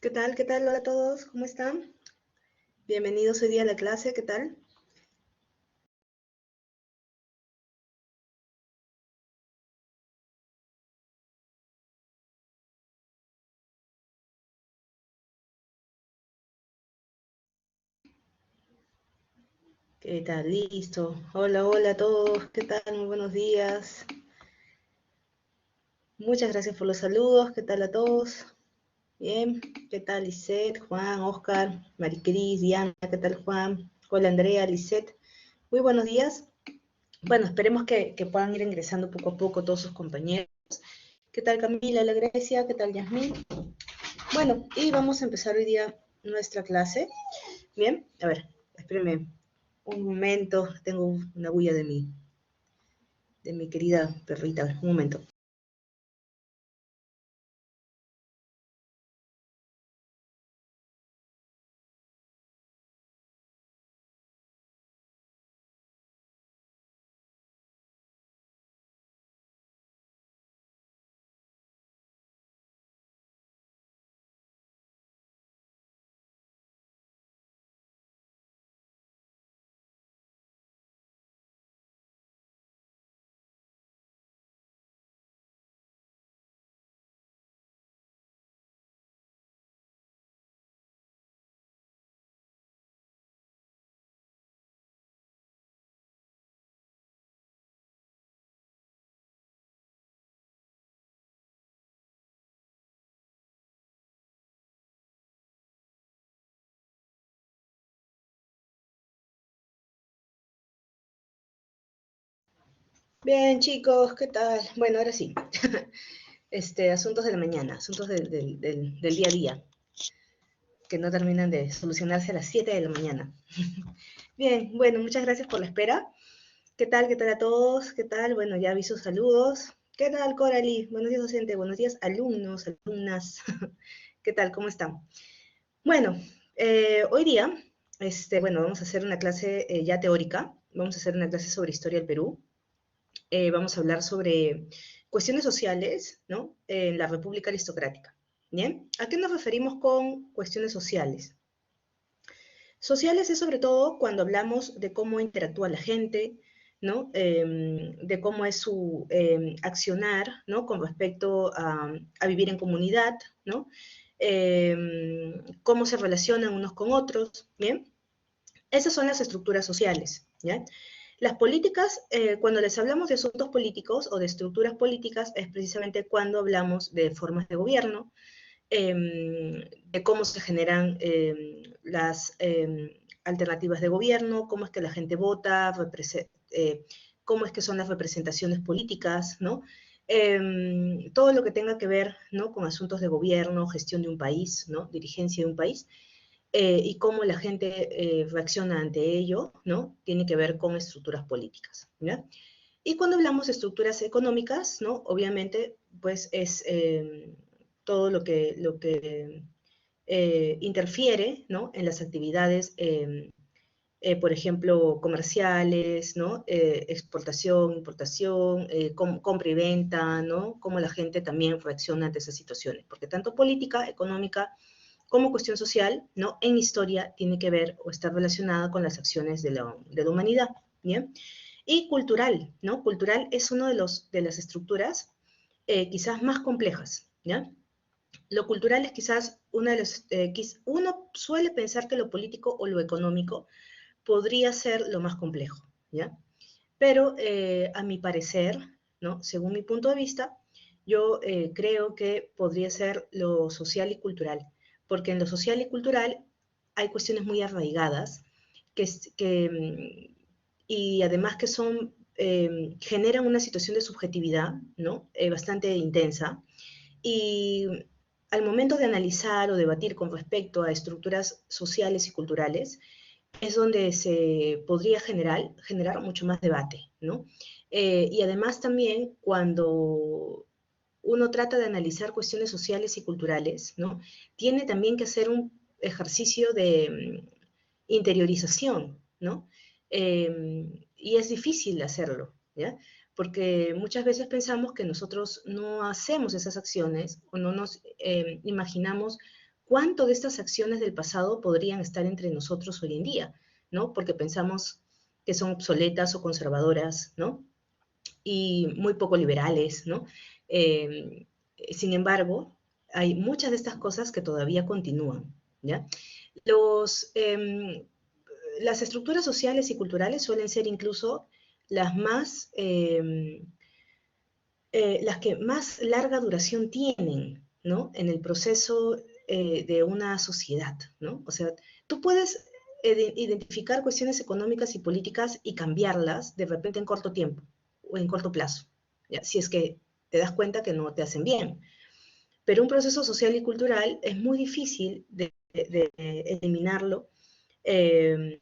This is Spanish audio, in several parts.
¿Qué tal? ¿Qué tal? Hola a todos, ¿cómo están? Bienvenidos hoy día a la clase, ¿qué tal? ¿Qué tal? Listo. Hola, hola a todos, ¿qué tal? Muy buenos días. Muchas gracias por los saludos, ¿qué tal a todos? Bien, ¿qué tal Lisette, Juan, Oscar, Maricris, Diana? ¿Qué tal Juan? Hola Andrea, Lisette. Muy buenos días. Bueno, esperemos que puedan ir ingresando poco a poco todos sus compañeros. ¿Qué tal Camila, la Grecia? ¿Qué tal Yasmín? Bueno, y vamos a empezar hoy día nuestra clase. Bien, a ver, espérenme un momento, tengo una bulla de mi querida perrita, a ver, un momento. Bien, chicos, ¿qué tal? Bueno, ahora sí. Asuntos de la mañana, asuntos del día a día, que no terminan de solucionarse a las 7 de la mañana. Bien, bueno, muchas gracias por la espera. ¿Qué tal? ¿Qué tal a todos? ¿Qué tal? Bueno, ya vi sus saludos. ¿Qué tal, Coralie? Buenos días, docente. Buenos días, alumnos, alumnas. ¿Qué tal? ¿Cómo están? Bueno, hoy día, bueno, vamos a hacer una clase ya teórica. Vamos a hacer una clase sobre historia del Perú. Vamos a hablar sobre cuestiones sociales, ¿no? En la República Aristocrática. ¿Bien? ¿A qué nos referimos con cuestiones sociales? Sociales es sobre todo cuando hablamos de cómo interactúa la gente, ¿no? De cómo es su accionar, ¿no? Con respecto a vivir en comunidad, ¿no? Cómo se relacionan unos con otros, ¿bien? Esas son las estructuras sociales, ¿ya? Las políticas, cuando les hablamos de asuntos políticos o de estructuras políticas, es precisamente cuando hablamos de formas de gobierno, de cómo se generan las alternativas de gobierno, cómo es que la gente vota, cómo es que son las representaciones políticas, ¿no? Todo lo que tenga que ver, ¿no? Con asuntos de gobierno, gestión de un país, ¿no? Dirigencia de un país, y cómo la gente reacciona ante ello, ¿no? Tiene que ver con estructuras políticas, ¿ya? Y cuando hablamos de estructuras económicas, ¿no? Obviamente, pues es todo lo que interfiere, ¿no? En las actividades, por ejemplo, comerciales, ¿no? Exportación, importación, compra y venta, ¿no? Cómo la gente también reacciona ante esas situaciones, porque tanto política, económica, como cuestión social, ¿no? En historia tiene que ver o está relacionada con las acciones de la humanidad, ¿bien? Y cultural, ¿no? Cultural es uno de las estructuras quizás más complejas, ¿ya? Lo cultural es quizás una de las, uno suele pensar que lo político o lo económico podría ser lo más complejo, ¿ya? Pero a mi parecer, ¿no? Según mi punto de vista, yo creo que podría ser lo social y cultural, porque en lo social y cultural hay cuestiones muy arraigadas y además que generan una situación de subjetividad, ¿no? Bastante intensa. Y al momento de analizar o debatir con respecto a estructuras sociales y culturales, es donde se podría generar mucho más debate, ¿no? Y además también cuando uno trata de analizar cuestiones sociales y culturales, ¿no? Tiene también que hacer un ejercicio de interiorización, ¿no? Y es difícil hacerlo, ¿ya? Porque muchas veces pensamos que nosotros no hacemos esas acciones o no nos imaginamos cuánto de estas acciones del pasado podrían estar entre nosotros hoy en día, ¿no? Porque pensamos que son obsoletas o conservadoras, ¿no? Y muy poco liberales, ¿no? Sin embargo, hay muchas de estas cosas que todavía continúan, ¿ya? Las estructuras sociales y culturales suelen ser incluso las las que más larga duración tienen, ¿no? En el proceso de una sociedad, ¿no? O sea, tú puedes identificar cuestiones económicas y políticas y cambiarlas de repente en corto tiempo o en corto plazo, ¿ya? Si es que te das cuenta que no te hacen bien. Pero un proceso social y cultural es muy difícil de eliminarlo eh,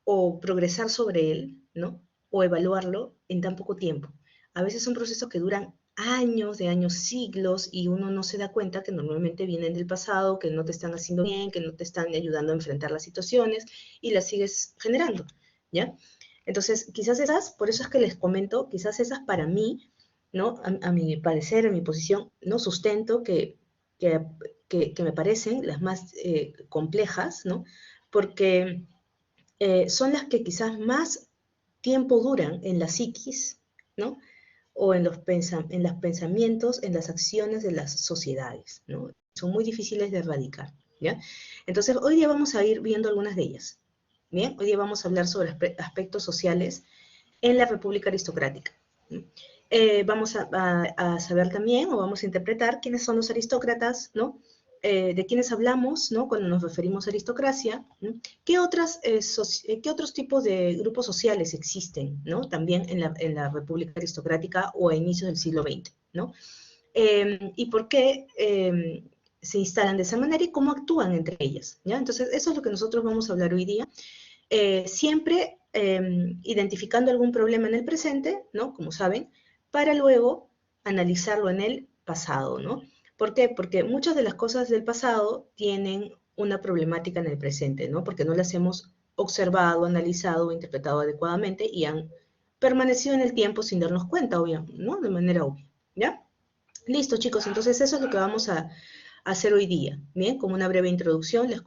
o progresar sobre él, ¿no? O evaluarlo en tan poco tiempo. A veces son procesos que duran años, de años, siglos, y uno no se da cuenta que normalmente vienen del pasado, que no te están haciendo bien, que no te están ayudando a enfrentar las situaciones, y las sigues generando, ¿ya? Entonces, quizás esas, por eso es que les comento, quizás esas para mí, ¿no? A mi parecer, a mi posición, no sustento que, que me parecen las más complejas, ¿no? Porque son las que quizás más tiempo duran en la psiquis, ¿no? O en los pensamientos, en las acciones de las sociedades, ¿no? Son muy difíciles de erradicar, ¿ya? Entonces, hoy día vamos a ir viendo algunas de ellas, ¿bien? Hoy día vamos a hablar sobre aspectos sociales en la República Aristocrática. Vamos a saber también, o vamos a interpretar quiénes son los aristócratas, ¿no? De quiénes hablamos, ¿no? Cuando nos referimos a aristocracia, ¿no? ¿Qué otros tipos de grupos sociales existen, ¿no? También en la República Aristocrática o a inicios del siglo XX, ¿no? Y por qué se instalan de esa manera y cómo actúan entre ellas, ¿ya? Entonces, eso es lo que nosotros vamos a hablar hoy día. Siempre identificando algún problema en el presente, ¿no? Como saben, para luego analizarlo en el pasado, ¿no? ¿Por qué? Porque muchas de las cosas del pasado tienen una problemática en el presente, ¿no? Porque no las hemos observado, analizado o interpretado adecuadamente y han permanecido en el tiempo sin darnos cuenta, ¿no? De manera obvia, ¿ya? Listo, chicos, entonces eso es lo que vamos a hacer hoy día, ¿bien? Como una breve introducción, les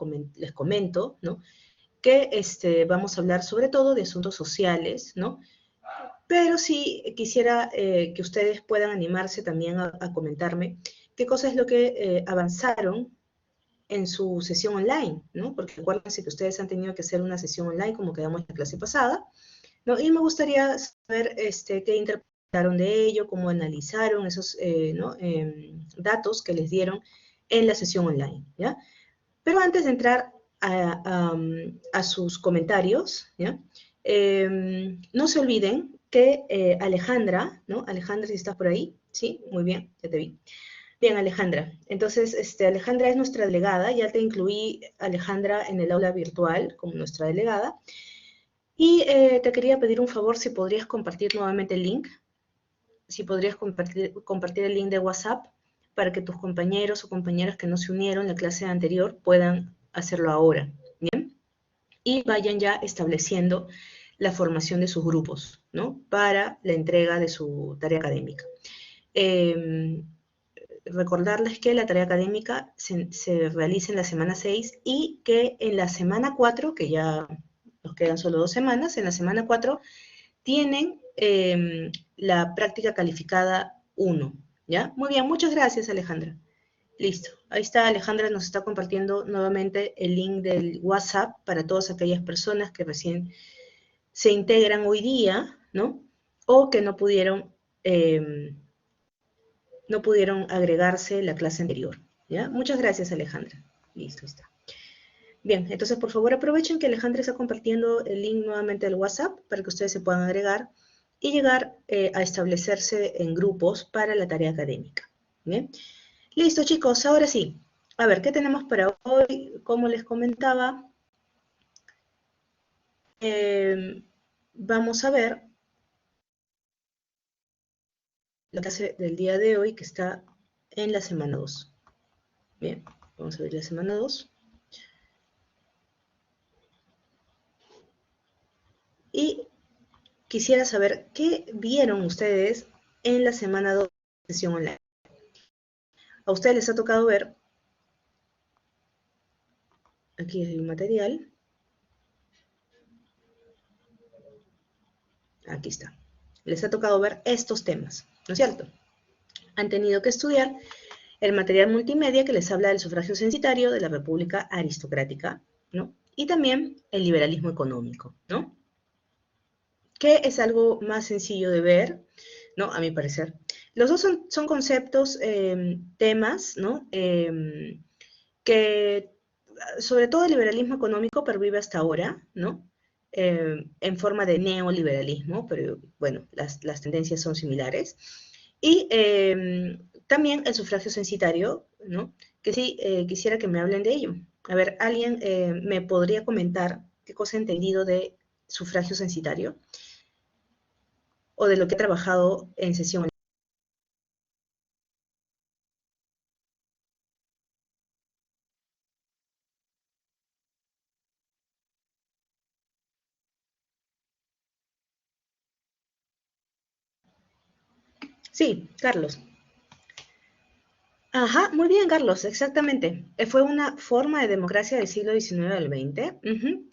comento, ¿no? Que vamos a hablar sobre todo de asuntos sociales, ¿no? Pero sí quisiera que ustedes puedan animarse también a comentarme qué cosa es lo que avanzaron en su sesión online, ¿no? Porque acuérdense que ustedes han tenido que hacer una sesión online como quedamos en la clase pasada, ¿no? Y me gustaría saber qué interpretaron de ello, cómo analizaron esos ¿no? Datos que les dieron en la sesión online, ¿ya? Pero antes de entrar a sus comentarios, ¿ya? No se olviden que Alejandra, ¿no? Alejandra, si estás por ahí, ¿sí? Muy bien, ya te vi. Bien, Alejandra. Entonces, Alejandra es nuestra delegada, ya te incluí, Alejandra, en el aula virtual como nuestra delegada. Y te quería pedir un favor si podrías compartir nuevamente el link, si podrías compartir el link de WhatsApp para que tus compañeros o compañeras que no se unieron en la clase anterior puedan hacerlo ahora, ¿bien? Y vayan ya estableciendo la formación de sus grupos, ¿no? Para la entrega de su tarea académica. Recordarles que la tarea académica se realiza en la semana 6 y que en la semana 4, que ya nos quedan solo 2 semanas, en la semana 4 tienen la práctica calificada 1, ¿ya? Muy bien, muchas gracias, Alejandra. Listo, ahí está, Alejandra nos está compartiendo nuevamente el link del WhatsApp para todas aquellas personas que recién se integran hoy día, ¿no? O que no pudieron agregarse la clase anterior, ¿ya? Muchas gracias, Alejandra. Listo, está. Bien, entonces por favor aprovechen que Alejandra está compartiendo el link nuevamente del WhatsApp para que ustedes se puedan agregar y llegar a establecerse en grupos para la tarea académica. ¿Bien? Listo, chicos, ahora sí. A ver, ¿qué tenemos para hoy? Como les comentaba, vamos a ver la clase del día de hoy que está en la semana 2. Bien, vamos a ver la semana 2. Y quisiera saber qué vieron ustedes en la semana 2 de sesión online. A ustedes les ha tocado ver Aquí es el material. Aquí está. Les ha tocado ver estos temas, ¿no es cierto? Han tenido que estudiar el material multimedia que les habla del sufragio censitario, de la república aristocrática, ¿no? Y también el liberalismo económico, ¿no? Que es algo más sencillo de ver, ¿no? A mi parecer. Los dos son conceptos, temas, ¿no? Que sobre todo el liberalismo económico pervive hasta ahora, ¿no? En forma de neoliberalismo, pero bueno, las tendencias son similares. Y también el sufragio censitario, ¿no? Que sí quisiera que me hablen de ello. A ver, ¿alguien me podría comentar qué cosa ha entendido de sufragio censitario o de lo que ha trabajado en sesión? Sí, Carlos. Ajá, muy bien, Carlos, exactamente. Fue una forma de democracia del siglo XIX al XX. Ujú.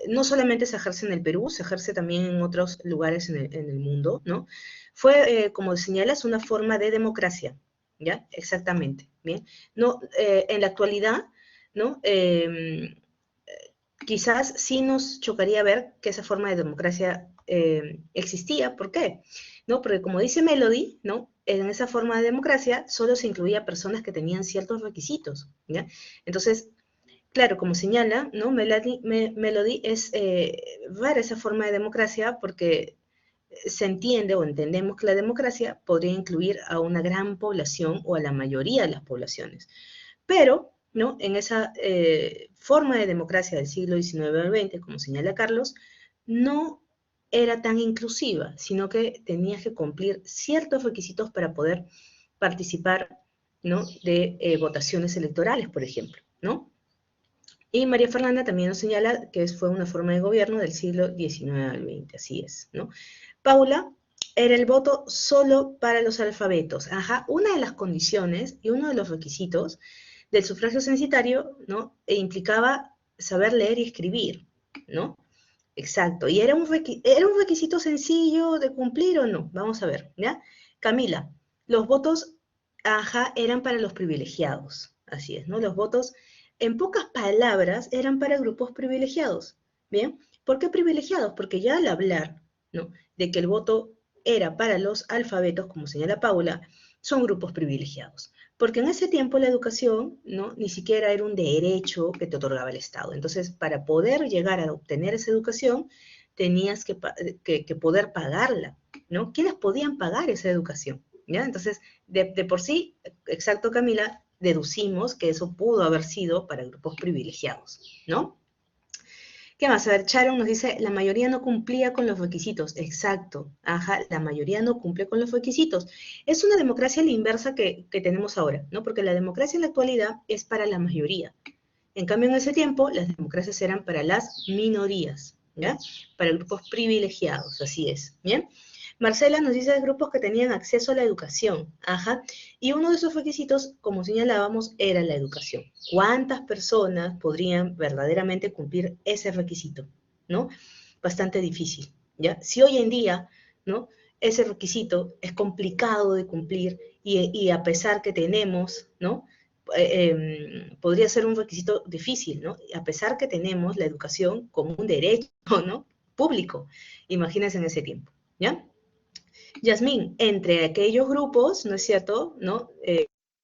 No solamente se ejerce en el Perú, se ejerce también en otros lugares en el mundo, ¿no? Fue, como señalas, una forma de democracia, ¿ya? Exactamente, ¿bien? No, en la actualidad, ¿no? Quizás sí nos chocaría ver que esa forma de democracia existía. ¿Por qué? ¿No? Porque como dice Melody, ¿no? En esa forma de democracia solo se incluía personas que tenían ciertos requisitos, ¿ya? Entonces, claro, como señala, ¿no? Melody es ver esa forma de democracia porque se entiende o entendemos que la democracia podría incluir a una gran población o a la mayoría de las poblaciones. Pero, ¿no? En esa forma de democracia del siglo XIX al XX, como señala Carlos, no era tan inclusiva, sino que tenías que cumplir ciertos requisitos para poder participar, ¿no? De votaciones electorales, por ejemplo, ¿no? Y María Fernanda también nos señala que fue una forma de gobierno del siglo XIX al XX, así es, ¿no? Paula, era el voto solo para los alfabetos. Ajá, una de las condiciones y uno de los requisitos del sufragio censitario, ¿no? Implicaba saber leer y escribir, ¿no? Exacto. ¿Y era un requisito sencillo de cumplir o no? Vamos a ver, ¿ya? Camila, los votos, ajá, eran para los privilegiados. Así es, ¿no? Los votos, en pocas palabras, eran para grupos privilegiados. ¿Bien? ¿Por qué privilegiados? Porque ya al hablar, ¿no? De que el voto era para los alfabetos, como señala Paula, son grupos privilegiados. Porque en ese tiempo la educación, ¿no? Ni siquiera era un derecho que te otorgaba el Estado. Entonces, para poder llegar a obtener esa educación, tenías que poder pagarla, ¿no? ¿Quiénes podían pagar esa educación? ¿Ya? Entonces, de por sí, exacto, Camila, deducimos que eso pudo haber sido para grupos privilegiados, ¿no? ¿Qué más? A ver, Sharon nos dice, la mayoría no cumplía con los requisitos. Exacto, ajá, la mayoría no cumple con los requisitos. Es una democracia a la inversa que tenemos ahora, ¿no? Porque la democracia en la actualidad es para la mayoría. En cambio, en ese tiempo, las democracias eran para las minorías, ¿ya? Para grupos privilegiados, así es, ¿bien? Marcela nos dice de grupos que tenían acceso a la educación, ajá, y uno de esos requisitos, como señalábamos, era la educación. ¿Cuántas personas podrían verdaderamente cumplir ese requisito? ¿No? Bastante difícil, ¿ya? Si hoy en día, ¿no? Ese requisito es complicado de cumplir y a pesar que tenemos, ¿no? Podría ser un requisito difícil, ¿no? A pesar que tenemos la educación como un derecho, ¿no? Público. Imagínense en ese tiempo, ¿ya? Yasmín, entre aquellos grupos, ¿no es cierto? ¿No?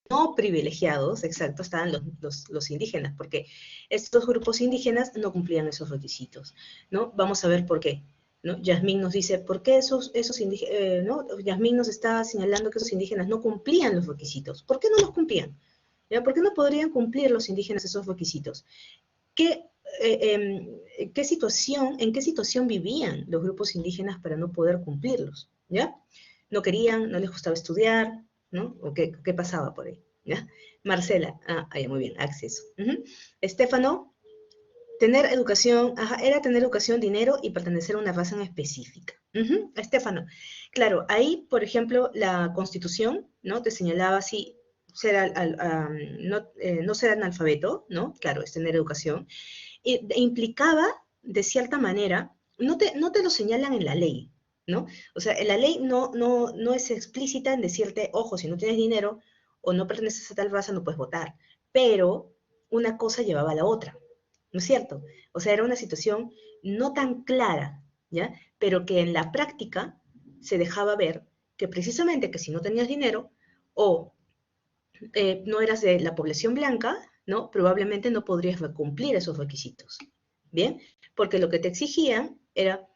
No privilegiados, exacto, estaban los indígenas, porque estos grupos indígenas no cumplían esos requisitos, ¿no? Vamos a ver por qué, ¿no? Yasmín nos dice, ¿por qué esos indígenas, ¿no? Yasmín nos está señalando que esos indígenas no cumplían los requisitos. ¿Por qué no los cumplían? ¿Ya? ¿Por qué no podrían cumplir los indígenas esos requisitos? ¿Qué, en qué situación vivían los grupos indígenas para no poder cumplirlos? ¿Ya? No querían, no les gustaba estudiar, ¿no? ¿O qué pasaba por ahí? ¿Ya? Marcela, muy bien, acceso. Estefano, tener educación, era tener educación, dinero y pertenecer a una raza en específica. Estefano, claro, ahí, por ejemplo, la Constitución, ¿no? Te señalaba así, no ser analfabeto, ¿no? Claro, es tener educación, implicaba, de cierta manera, no te lo señalan en la ley, ¿no? O sea, en la ley no es explícita en decirte, ojo, si no tienes dinero o no perteneces a tal raza, no puedes votar. Pero una cosa llevaba a la otra, ¿no es cierto? O sea, era una situación no tan clara, ¿ya? Pero que en la práctica se dejaba ver que precisamente que si no tenías dinero o no eras de la población blanca, ¿no? Probablemente no podrías cumplir esos requisitos, ¿bien? Porque lo que te exigían era,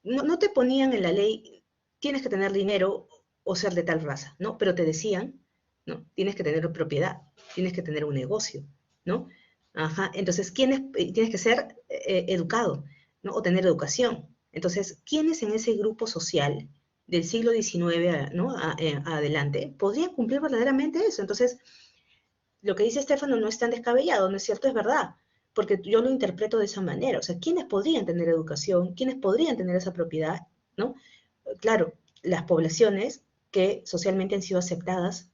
no te ponían en la ley, tienes que tener dinero o ser de tal raza, ¿no? Pero te decían, ¿no? Tienes que tener propiedad, tienes que tener un negocio, ¿no? Ajá, entonces, tienes que ser educado, ¿no? O tener educación. Entonces, ¿quiénes en ese grupo social del siglo XIX, ¿no? Adelante podrían cumplir verdaderamente eso? Entonces, lo que dice Estefano no es tan descabellado, ¿no es cierto? Es verdad, porque yo lo interpreto de esa manera. O sea, ¿quiénes podrían tener educación? ¿Quiénes podrían tener esa propiedad? ¿No? Claro, las poblaciones que socialmente han sido aceptadas,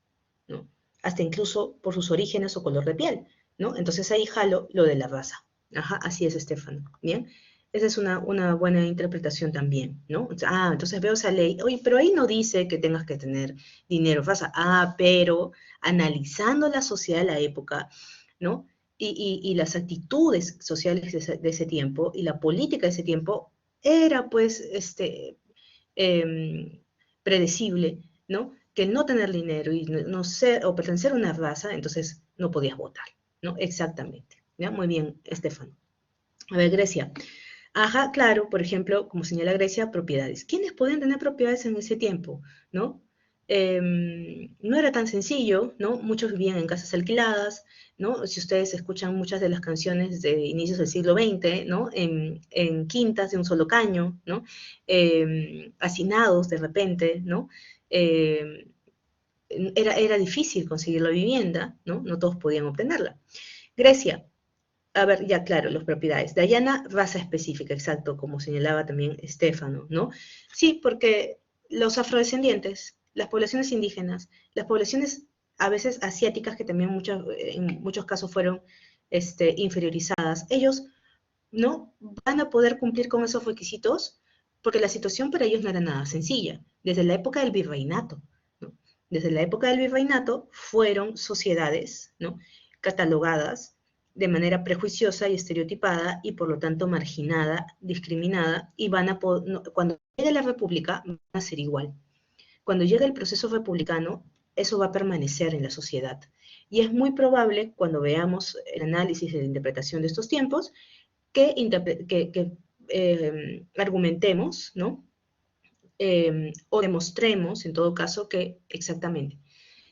¿no? Hasta incluso por sus orígenes o color de piel, ¿no? Entonces ahí jalo lo de la raza. Ajá, así es, Estefano. Bien. Esa es una buena interpretación también, ¿no? Entonces veo esa ley. Oye, pero ahí no dice que tengas que tener dinero, raza. Pero analizando la sociedad de la época, ¿no? Y las actitudes sociales de ese tiempo y la política de ese tiempo, era pues predecible, ¿no? Que no tener dinero y no ser o pertenecer a una raza, entonces no podías votar, ¿no? Exactamente. ¿Ya? Muy bien, Estefano. A ver, Grecia. Ajá, claro, por ejemplo, como señala Grecia, propiedades. ¿Quiénes podían tener propiedades en ese tiempo? ¿No? No era tan sencillo, ¿no? Muchos vivían en casas alquiladas, ¿no? Si ustedes escuchan muchas de las canciones de inicios del siglo XX, ¿no? En quintas de un solo caño, ¿no? Hacinados de repente, ¿no? Eh, era difícil conseguir la vivienda, ¿no? No todos podían obtenerla. Grecia, a ver, ya claro, las propiedades. Dayana, raza específica, exacto, como señalaba también Estefano, ¿no? Sí, porque los afrodescendientes, las poblaciones indígenas, las poblaciones a veces asiáticas, que también en muchos casos fueron inferiorizadas, ellos no van a poder cumplir con esos requisitos porque la situación para ellos no era nada sencilla. Desde la época del virreinato, ¿no? Desde la época del virreinato fueron sociedades, ¿no? Catalogadas de manera prejuiciosa y estereotipada y por lo tanto marginada, discriminada, y cuando llegue la república van a ser igual. Cuando llegue el proceso republicano, eso va a permanecer en la sociedad. Y es muy probable, cuando veamos el análisis y la interpretación de estos tiempos, que argumentemos, ¿no? O demostremos, en todo caso, que exactamente,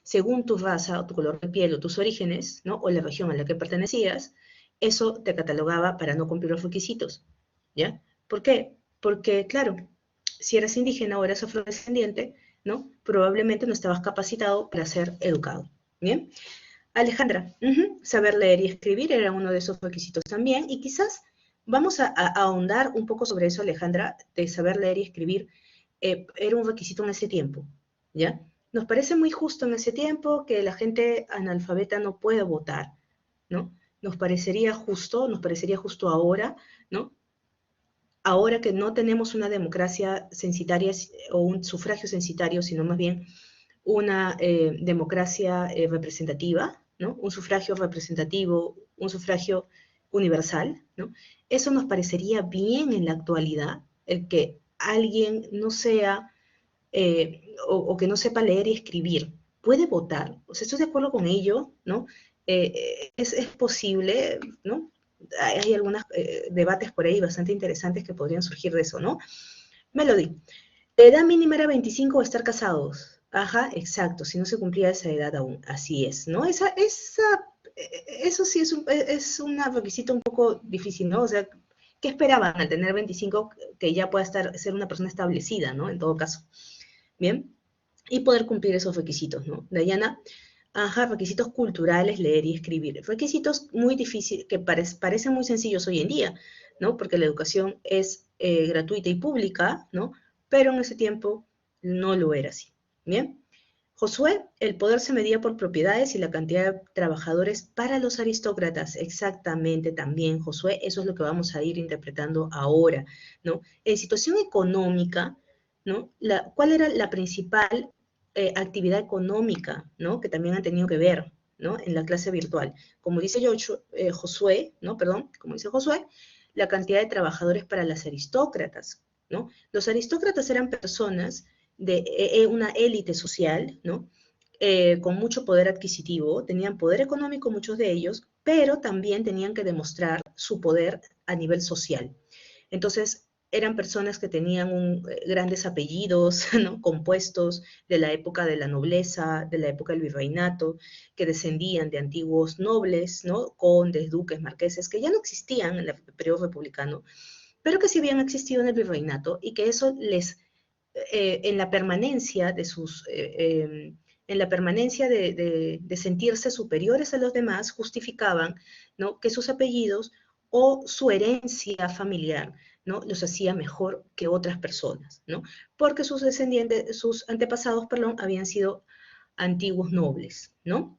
según tu raza o tu color de piel o tus orígenes, ¿no? O la región a la que pertenecías, eso te catalogaba para no cumplir los requisitos, ¿ya? ¿Por qué? Porque, claro, si eras indígena o eras afrodescendiente, ¿no? Probablemente no estabas capacitado para ser educado, ¿bien? Alejandra, saber leer y escribir era uno de esos requisitos también, y quizás vamos a ahondar un poco sobre eso, Alejandra, de saber leer y escribir. Era un requisito en ese tiempo, ¿ya? Nos parece muy justo en ese tiempo que la gente analfabeta no pueda votar, ¿no? Nos parecería justo ahora, ¿no? Ahora que no tenemos una democracia censitaria o un sufragio censitario, sino más bien una democracia representativa, ¿no? Un sufragio representativo, un sufragio universal, ¿no? Eso nos parecería bien en la actualidad, el que alguien no sea o que no sepa leer y escribir, puede votar. O sea, estoy de acuerdo con ello, ¿no? Es posible, ¿no? Hay algunos debates por ahí bastante interesantes que podrían surgir de eso, ¿no? Melody, la edad mínima era 25 o estar casados. Ajá, exacto, si no se cumplía esa edad aún, así es, ¿no? Eso sí es un requisito un poco difícil, ¿no? O sea, ¿qué esperaban al tener 25 que ya pueda ser una persona establecida, ¿no? En todo caso. Bien, y poder cumplir esos requisitos, ¿no? Dayana, ajá, requisitos culturales, leer y escribir. Requisitos muy difíciles, que parecen muy sencillos hoy en día, ¿no? Porque la educación es gratuita y pública, ¿no? Pero en ese tiempo no lo era así. Bien. Josué, el poder se medía por propiedades y la cantidad de trabajadores para los aristócratas. Exactamente, también, Josué, eso es lo que vamos a ir interpretando ahora, ¿no? En situación económica, ¿no? ¿Cuál era la principal actividad económica, ¿no? Que también han tenido que ver, ¿no? En la clase virtual. Como dice Josué, ¿no? Perdón, como dice Josué, la cantidad de trabajadores para las aristócratas, ¿no? Los aristócratas eran personas de una élite social, ¿no? Con mucho poder adquisitivo, tenían poder económico muchos de ellos, pero también tenían que demostrar su poder a nivel social. Entonces, eran personas que tenían grandes apellidos, ¿no? Compuestos de la época de la nobleza, de la época del virreinato, que descendían de antiguos nobles, ¿no? Condes, duques, marqueses, que ya no existían en el periodo republicano, pero que sí habían existido en el virreinato y que eso les en la permanencia de en la permanencia de sentirse superiores a los demás, justificaban, ¿no? Que sus apellidos o su herencia familiar, ¿no? Los hacía mejor que otras personas, ¿no? Porque sus descendientes, sus antepasados, perdón, habían sido antiguos nobles, ¿no?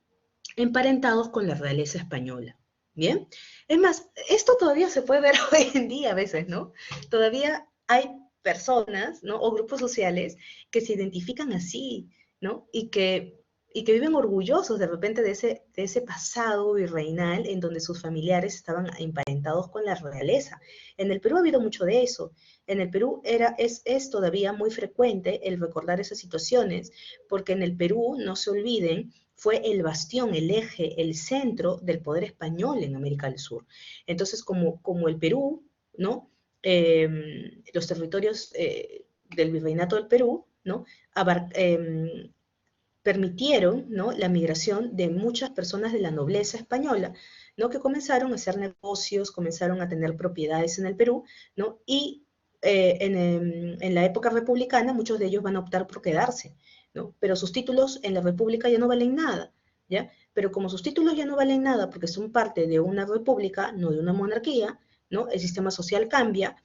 Emparentados con la realeza española. ¿Bien? Es más, esto todavía se puede ver hoy en día a veces, ¿no? Todavía hay personas, ¿no? O grupos sociales que se identifican así, ¿no? Y que viven orgullosos de repente de ese pasado virreinal en donde sus familiares estaban emparentados con la realeza. En el Perú ha habido mucho de eso. En el Perú es todavía muy frecuente el recordar esas situaciones, porque en el Perú, no se olviden, fue el bastión, el eje, el centro del poder español en América del Sur. Entonces, como el Perú, ¿no? Los territorios del virreinato del Perú, ¿no? Permitieron, ¿no? La migración de muchas personas de la nobleza española, ¿no? Que comenzaron a hacer negocios, comenzaron a tener propiedades en el Perú, ¿no? Y en la época republicana muchos de ellos van a optar por quedarse, ¿no? Pero sus títulos en la república ya no valen nada, ¿ya? Pero como sus títulos ya no valen nada porque son parte de una república, no de una monarquía, ¿no? El sistema social cambia,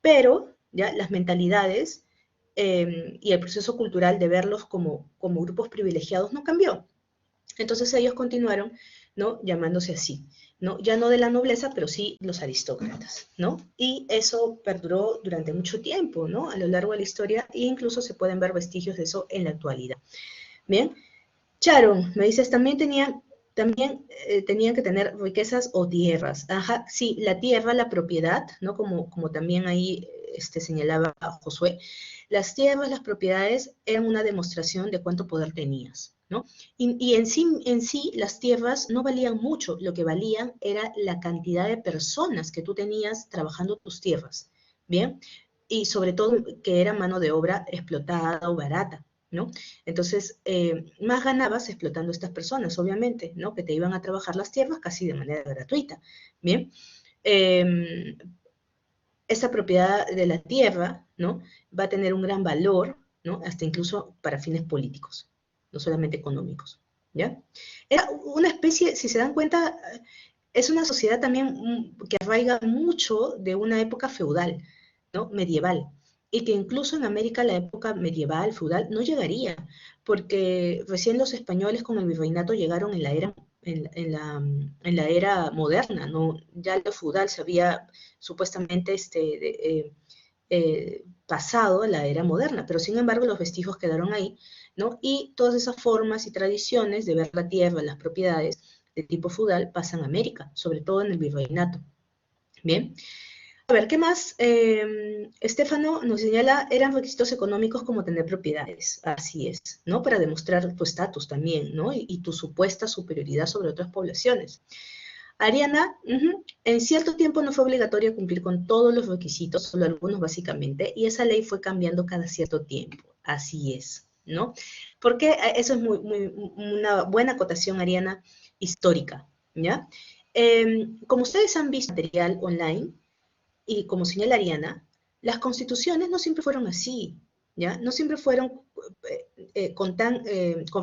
pero ya las mentalidades y el proceso cultural de verlos como grupos privilegiados no cambió. Entonces ellos continuaron, ¿no? Llamándose así, ¿no? Ya no de la nobleza, pero sí los aristócratas, ¿no? Y eso perduró durante mucho tiempo, ¿no? A lo largo de la historia, e incluso se pueden ver vestigios de eso en la actualidad. Bien, Sharon, me dices, tenían que tener riquezas o tierras. Ajá, sí, la tierra, la propiedad, ¿no? Como también ahí señalaba Josué, las tierras, las propiedades eran una demostración de cuánto poder tenías, ¿no? Y en sí, las tierras no valían mucho, lo que valían era la cantidad de personas que tú tenías trabajando tus tierras, ¿bien? Y sobre todo que era mano de obra explotada o barata, ¿no? Entonces, más ganabas explotando a estas personas, obviamente, ¿no? Que te iban a trabajar las tierras casi de manera gratuita, ¿bien? Eh, esa propiedad de la tierra, ¿no? Va a tener un gran valor, ¿no? Hasta incluso para fines políticos, no solamente económicos, ¿ya? Era una especie, si se dan cuenta, es una sociedad también que arraiga mucho de una época feudal, ¿no? Medieval, y que incluso en América la época medieval, feudal, no llegaría, porque recién los españoles con el virreinato llegaron en la era, en la era moderna, ¿no? Ya lo feudal se había supuestamente pasado a la era moderna, pero sin embargo los vestigios quedaron ahí, ¿no? Y todas esas formas y tradiciones de ver la tierra, las propiedades de tipo feudal pasan a América, sobre todo en el virreinato. Bien. A ver, ¿qué más? Estefano nos señala, eran requisitos económicos como tener propiedades, así es, ¿no? Para demostrar tu estatus también, ¿no? Y tu supuesta superioridad sobre otras poblaciones. Ariana, en cierto tiempo no fue obligatorio cumplir con todos los requisitos, solo algunos básicamente, y esa ley fue cambiando cada cierto tiempo, así es, ¿no? Porque eso es una buena acotación, Ariana, histórica, ¿ya? Como ustedes han visto material online, y como señala Ariana, las constituciones no siempre fueron así, ¿ya? No siempre fueron con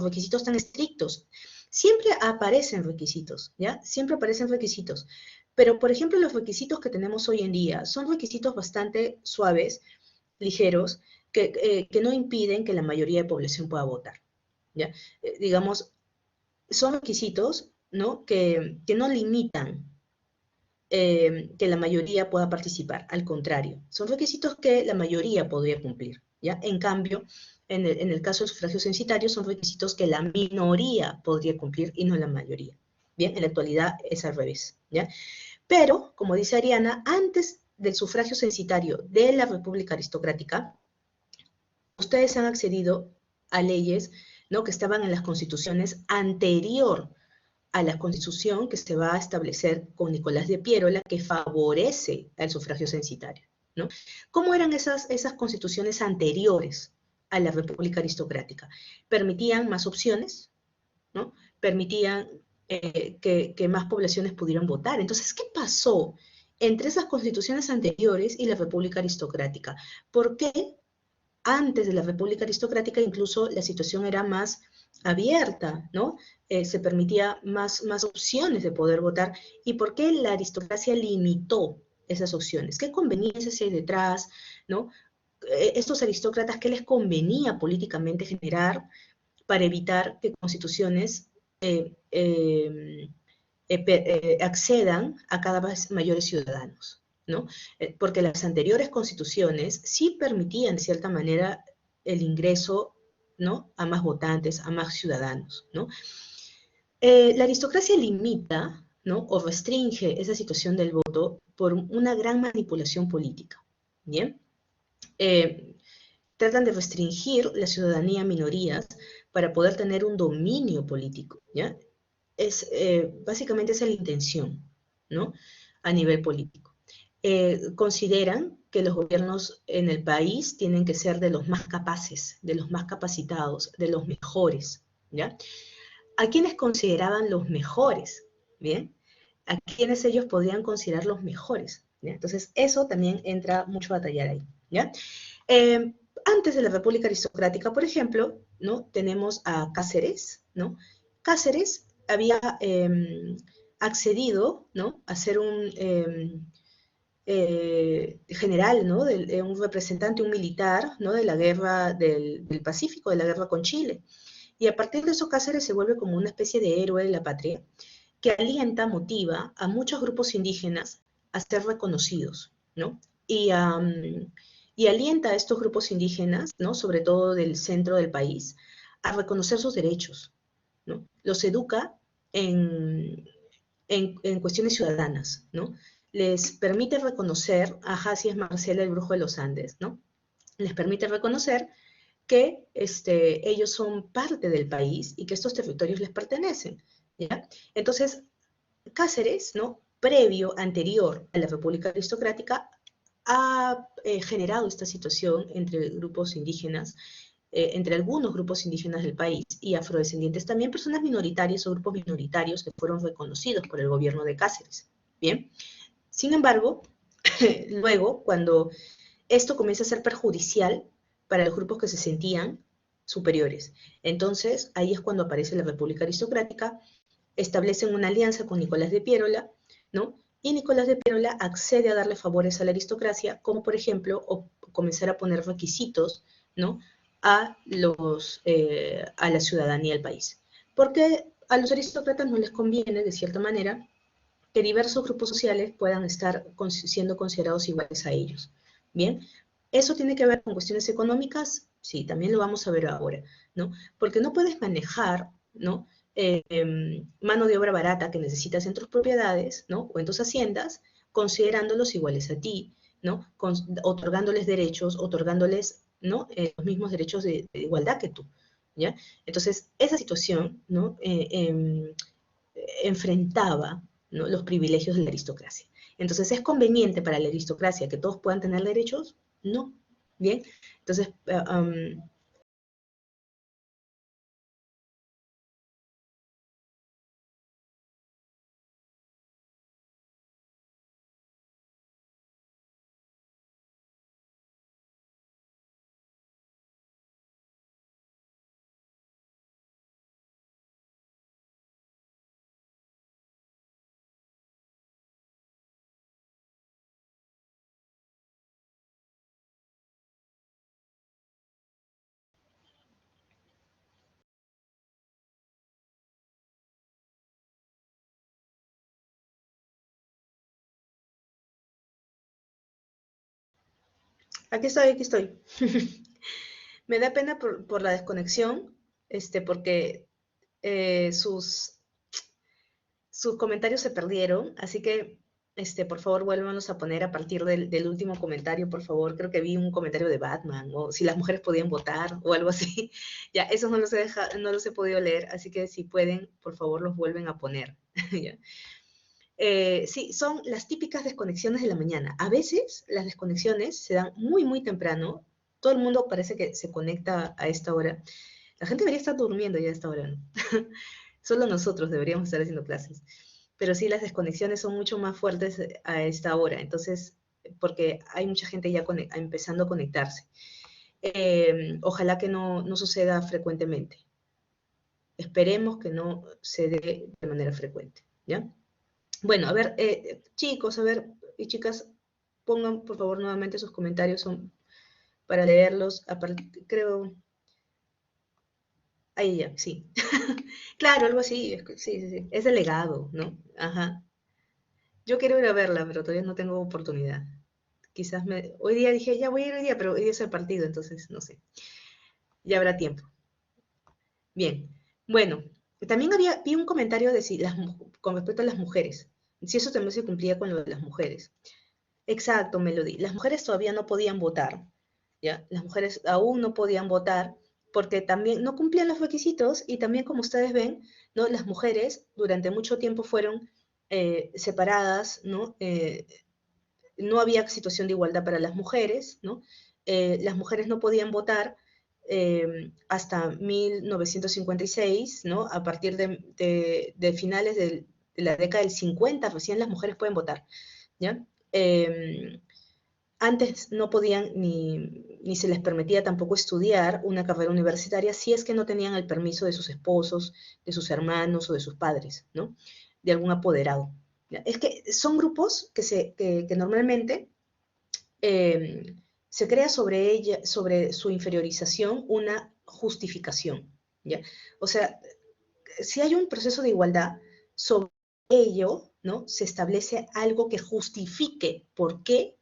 requisitos tan estrictos. Siempre aparecen requisitos, ¿ya? Siempre aparecen requisitos. Pero, por ejemplo, los requisitos que tenemos hoy en día son requisitos bastante suaves, ligeros, que no impiden que la mayoría de población pueda votar, ¿ya? Digamos, son requisitos, ¿no? Que no limitan que la mayoría pueda participar, al contrario, son requisitos que la mayoría podría cumplir, ¿ya? En cambio, en el caso del sufragio censitario, son requisitos que la minoría podría cumplir y no la mayoría. Bien, en la actualidad es al revés, ¿ya? Pero, como dice Ariana, antes del sufragio censitario de la República Aristocrática, ustedes han accedido a leyes, ¿no? Que estaban en las constituciones anterior a la constitución que se va a establecer con Nicolás de Piérola, que favorece al sufragio censitario, ¿no? ¿Cómo eran esas constituciones anteriores a la República Aristocrática? Permitían más opciones, ¿no? Permitían que más poblaciones pudieran votar. Entonces, ¿qué pasó entre esas constituciones anteriores y la República Aristocrática? ¿Por qué antes de la República Aristocrática incluso la situación era más abierta, ¿no? Se permitía más opciones de poder votar. ¿Y por qué la aristocracia limitó esas opciones? ¿Qué conveniencias hay detrás, ¿no? Estos aristócratas, ¿qué les convenía políticamente generar para evitar que constituciones accedan a cada vez mayores ciudadanos? ¿No? Porque las anteriores constituciones sí permitían, de cierta manera, el ingreso, ¿no? A más votantes, a más ciudadanos, ¿no? La aristocracia limita, ¿no? O restringe esa situación del voto por una gran manipulación política, ¿bien? Tratan de restringir la ciudadanía a minorías para poder tener un dominio político, ¿ya? Básicamente esa es la intención, ¿no? A nivel político. Consideran que los gobiernos en el país tienen que ser de los más capaces, de los más capacitados, de los mejores, ¿ya? ¿A quiénes consideraban los mejores? ¿Bien? ¿A quiénes ellos podían considerar los mejores? ¿Ya? Entonces, eso también entra mucho a batallar ahí, ¿ya? Eh, Antes de la República Aristocrática, por ejemplo, ¿no? Tenemos a Cáceres, ¿no? Cáceres había accedido, ¿no? A ser un general, ¿no? Un representante, un militar, ¿no? De la guerra del Pacífico, de la guerra con Chile. Y a partir de eso Cáceres se vuelve como una especie de héroe de la patria que alienta, motiva a muchos grupos indígenas a ser reconocidos, ¿no? Y alienta a estos grupos indígenas, ¿no? Sobre todo del centro del país, a reconocer sus derechos, ¿no? Los educa en, en cuestiones ciudadanas, ¿no? Les permite reconocer, ajá, si es Marcela el Brujo de los Andes, ¿no? Les permite reconocer que ellos son parte del país y que estos territorios les pertenecen, ¿ya? Entonces, Cáceres, ¿no? Previo, anterior a la República Aristocrática, ha generado esta situación entre grupos indígenas, entre algunos grupos indígenas del país y afrodescendientes, también personas minoritarias o grupos minoritarios que fueron reconocidos por el gobierno de Cáceres. Bien, sin embargo, luego, cuando esto comienza a ser perjudicial para los grupos que se sentían superiores, entonces ahí es cuando aparece la República Aristocrática, establecen una alianza con Nicolás de Piérola, ¿no? Y Nicolás de Piérola accede a darle favores a la aristocracia, como por ejemplo comenzar a poner requisitos, ¿no? A la ciudadanía del país. Porque a los aristócratas no les conviene, de cierta manera, que diversos grupos sociales puedan estar siendo considerados iguales a ellos. Bien, ¿eso tiene que ver con cuestiones económicas? Sí, también lo vamos a ver ahora, ¿no? Porque no puedes manejar, ¿no? Mano de obra barata que necesitas en tus propiedades, ¿no? O en tus haciendas, considerándolos iguales a ti, ¿no? Otorgándoles derechos, otorgándoles, ¿no? Los mismos derechos de igualdad que tú, ¿ya? Entonces, esa situación, ¿no? Enfrentaba, ¿no? Los privilegios de la aristocracia. Entonces, ¿es conveniente para la aristocracia que todos puedan tener derechos? No. Bien, entonces, Aquí estoy, aquí estoy. Me da pena por la desconexión, porque sus comentarios se perdieron, así que, por favor, vuélvanos a poner a partir del último comentario, por favor. Creo que vi un comentario de Batman, o si las mujeres podían votar, o algo así. Ya, esos no los he podido leer, así que si pueden, por favor, los vuelven a poner. ¿Ya? Sí, son las típicas desconexiones de la mañana. A veces las desconexiones se dan muy, muy temprano. Todo el mundo parece que se conecta a esta hora. La gente debería estar durmiendo ya a esta hora, ¿no? Solo nosotros deberíamos estar haciendo clases. Pero sí, las desconexiones son mucho más fuertes a esta hora. Entonces, porque hay mucha gente ya empezando a conectarse. Ojalá que no suceda frecuentemente. Esperemos que no se dé de manera frecuente, ¿ya? Bueno, a ver, chicos, a ver, y chicas, pongan por favor nuevamente sus comentarios son para leerlos. Creo, ahí ya, sí. Claro, algo así, sí, sí, sí. Es el legado, ¿no? Ajá. Yo quiero ir a verla, pero todavía no tengo oportunidad. Hoy día dije, ya voy a ir hoy día, pero hoy día es el partido, entonces no sé. Ya habrá tiempo. Bien. Bueno, también vi un comentario de si con respecto a las mujeres, si eso también se cumplía con lo de las mujeres. Exacto, Melody. Las mujeres todavía no podían votar, ¿ya? Las mujeres aún no podían votar porque también no cumplían los requisitos y también, como ustedes ven, ¿no? Las mujeres durante mucho tiempo fueron separadas, ¿no? No había situación de igualdad para las mujeres, ¿no? Las mujeres no podían votar hasta 1956, ¿no? A partir de finales de la década del 50, recién las mujeres pueden votar, ¿ya? Antes no podían ni se les permitía tampoco estudiar una carrera universitaria si es que no tenían el permiso de sus esposos, de sus hermanos o de sus padres, ¿no? De algún apoderado. Es que son grupos que normalmente eh, se crea sobre su inferiorización, una justificación, ¿ya? O sea, si hay un proceso de igualdad, sobre ello, ¿no? Se establece algo que justifique por qué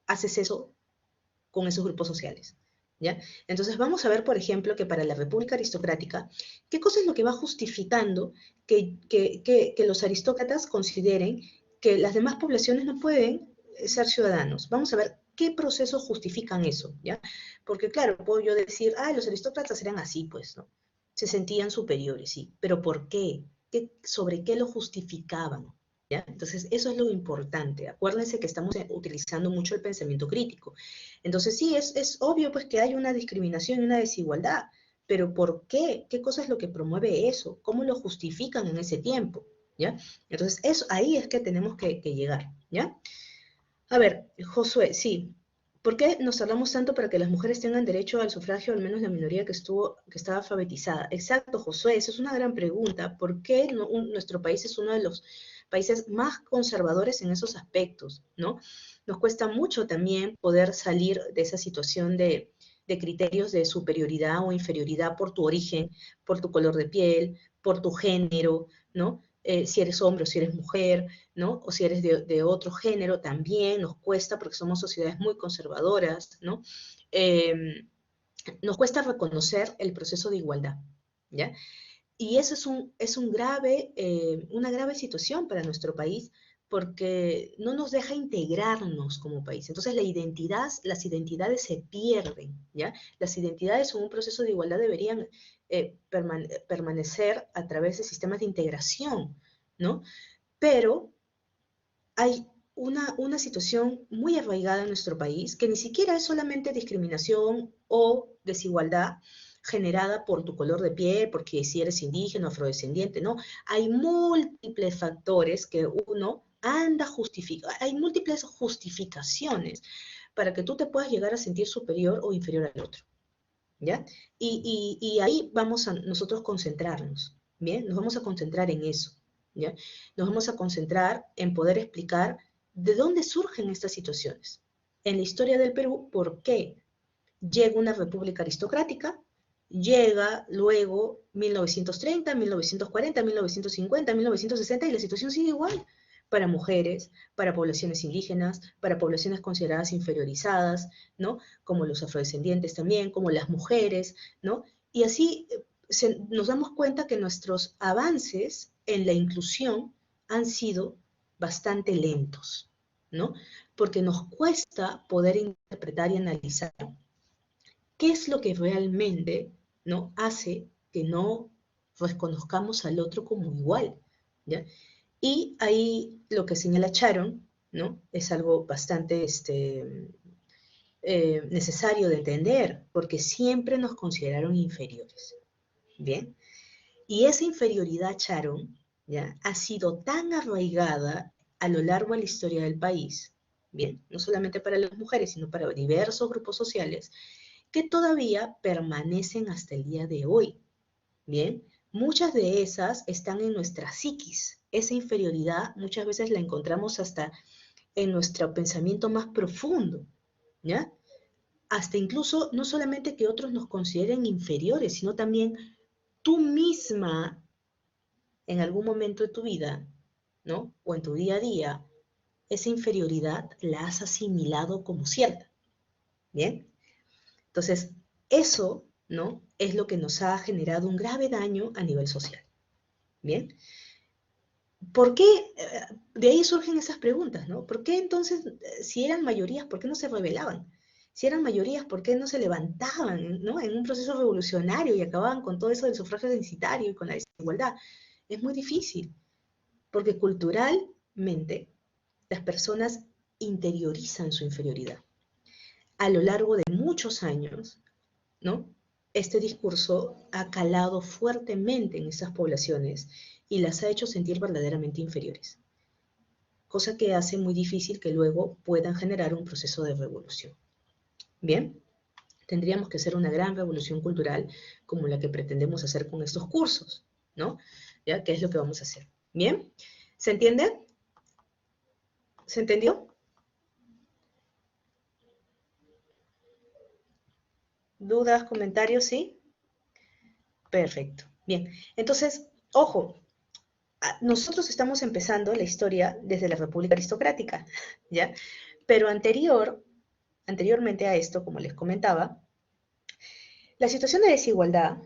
haces eso con esos grupos sociales, ¿ya? Entonces vamos a ver, por ejemplo, que para la República Aristocrática, ¿qué cosa es lo que va justificando que los aristócratas consideren que las demás poblaciones no pueden ser ciudadanos? Vamos a ver qué procesos justifican eso, ¿ya? Porque claro, puedo yo decir, los aristócratas eran así, pues, ¿no? Se sentían superiores, sí, pero ¿por qué? ¿Sobre qué lo justificaban? ¿Ya? Entonces, eso es lo importante. Acuérdense que estamos utilizando mucho el pensamiento crítico. Entonces, sí, es obvio pues que hay una discriminación y una desigualdad, pero ¿por qué? ¿Qué cosa es lo que promueve eso? ¿Cómo lo justifican en ese tiempo? ¿Ya? Entonces, ahí es que tenemos que llegar, ¿ya? A ver, Josué, sí. ¿Por qué nos tardamos tanto para que las mujeres tengan derecho al sufragio, al menos la minoría que estaba alfabetizada? Exacto, Josué, esa es una gran pregunta. ¿Por qué nuestro país es uno de los países más conservadores en esos aspectos, ¿no? Nos cuesta mucho también poder salir de esa situación de criterios de superioridad o inferioridad por tu origen, por tu color de piel, por tu género, ¿no? Si eres hombre o si eres mujer, ¿no? O si eres de otro género, también nos cuesta porque somos sociedades muy conservadoras, ¿no? Nos cuesta reconocer el proceso de igualdad, ¿ya? Y eso es una grave situación para nuestro país porque no nos deja integrarnos como país. Entonces las identidades se pierden, ¿ya? Las identidades en un proceso de igualdad deberían permanecer a través de sistemas de integración, ¿no? Pero hay una situación muy arraigada en nuestro país que ni siquiera es solamente discriminación o desigualdad generada por tu color de piel, porque si eres indígena o afrodescendiente, no. Hay múltiples factores que uno anda justificando, hay múltiples justificaciones para que tú te puedas llegar a sentir superior o inferior al otro, ¿ya? Y ahí vamos a nosotros concentrarnos, ¿bien? Nos vamos a concentrar en eso, ¿ya? Nos vamos a concentrar en poder explicar de dónde surgen estas situaciones. En la historia del Perú, ¿por qué llega una república aristocrática? Llega luego 1930, 1940, 1950, 1960 y la situación sigue igual. para mujeres, para poblaciones indígenas, para poblaciones consideradas inferiorizadas, ¿no? Como los afrodescendientes también, como las mujeres, ¿no? Y así nos damos cuenta que nuestros avances en la inclusión han sido bastante lentos, ¿no? Porque nos cuesta poder interpretar y analizar qué es lo que realmente, ¿no?, hace que no reconozcamos al otro como igual, ¿ya? Y ahí lo que señala Sharon, ¿no?, es algo bastante necesario de entender, porque siempre nos consideraron inferiores, ¿bien? Y esa inferioridad, Sharon, ¿ya?, ha sido tan arraigada a lo largo de la historia del país, ¿bien?, no solamente para las mujeres, sino para diversos grupos sociales, que todavía permanecen hasta el día de hoy, ¿bien? Muchas de esas están en nuestra psiquis. Esa inferioridad muchas veces la encontramos hasta en nuestro pensamiento más profundo, ¿ya? Hasta incluso, no solamente que otros nos consideren inferiores, sino también tú misma, en algún momento de tu vida, ¿no?, o en tu día a día, esa inferioridad la has asimilado como cierta, ¿bien? Entonces, eso, ¿no?, es lo que nos ha generado un grave daño a nivel social, ¿bien? ¿Por qué? De ahí surgen esas preguntas, ¿no? ¿Por qué entonces, si eran mayorías, por qué no se rebelaban? Si eran mayorías, ¿por qué no se levantaban, ¿no?, en un proceso revolucionario y acababan con todo eso del sufragio censitario y con la desigualdad? Es muy difícil, porque culturalmente las personas interiorizan su inferioridad. A lo largo de muchos años, ¿no?, este discurso ha calado fuertemente en esas poblaciones y las ha hecho sentir verdaderamente inferiores, cosa que hace muy difícil que luego puedan generar un proceso de revolución. Bien, tendríamos que hacer una gran revolución cultural como la que pretendemos hacer con estos cursos, ¿no? ¿Ya? ¿Qué es lo que vamos a hacer? Bien, ¿se entiende? ¿Se entendió? ¿Dudas, comentarios? ¿Sí? Perfecto. Bien, entonces, ojo, nosotros estamos empezando la historia desde la República Aristocrática, ¿ya? Pero anteriormente a esto, como les comentaba, la situación de desigualdad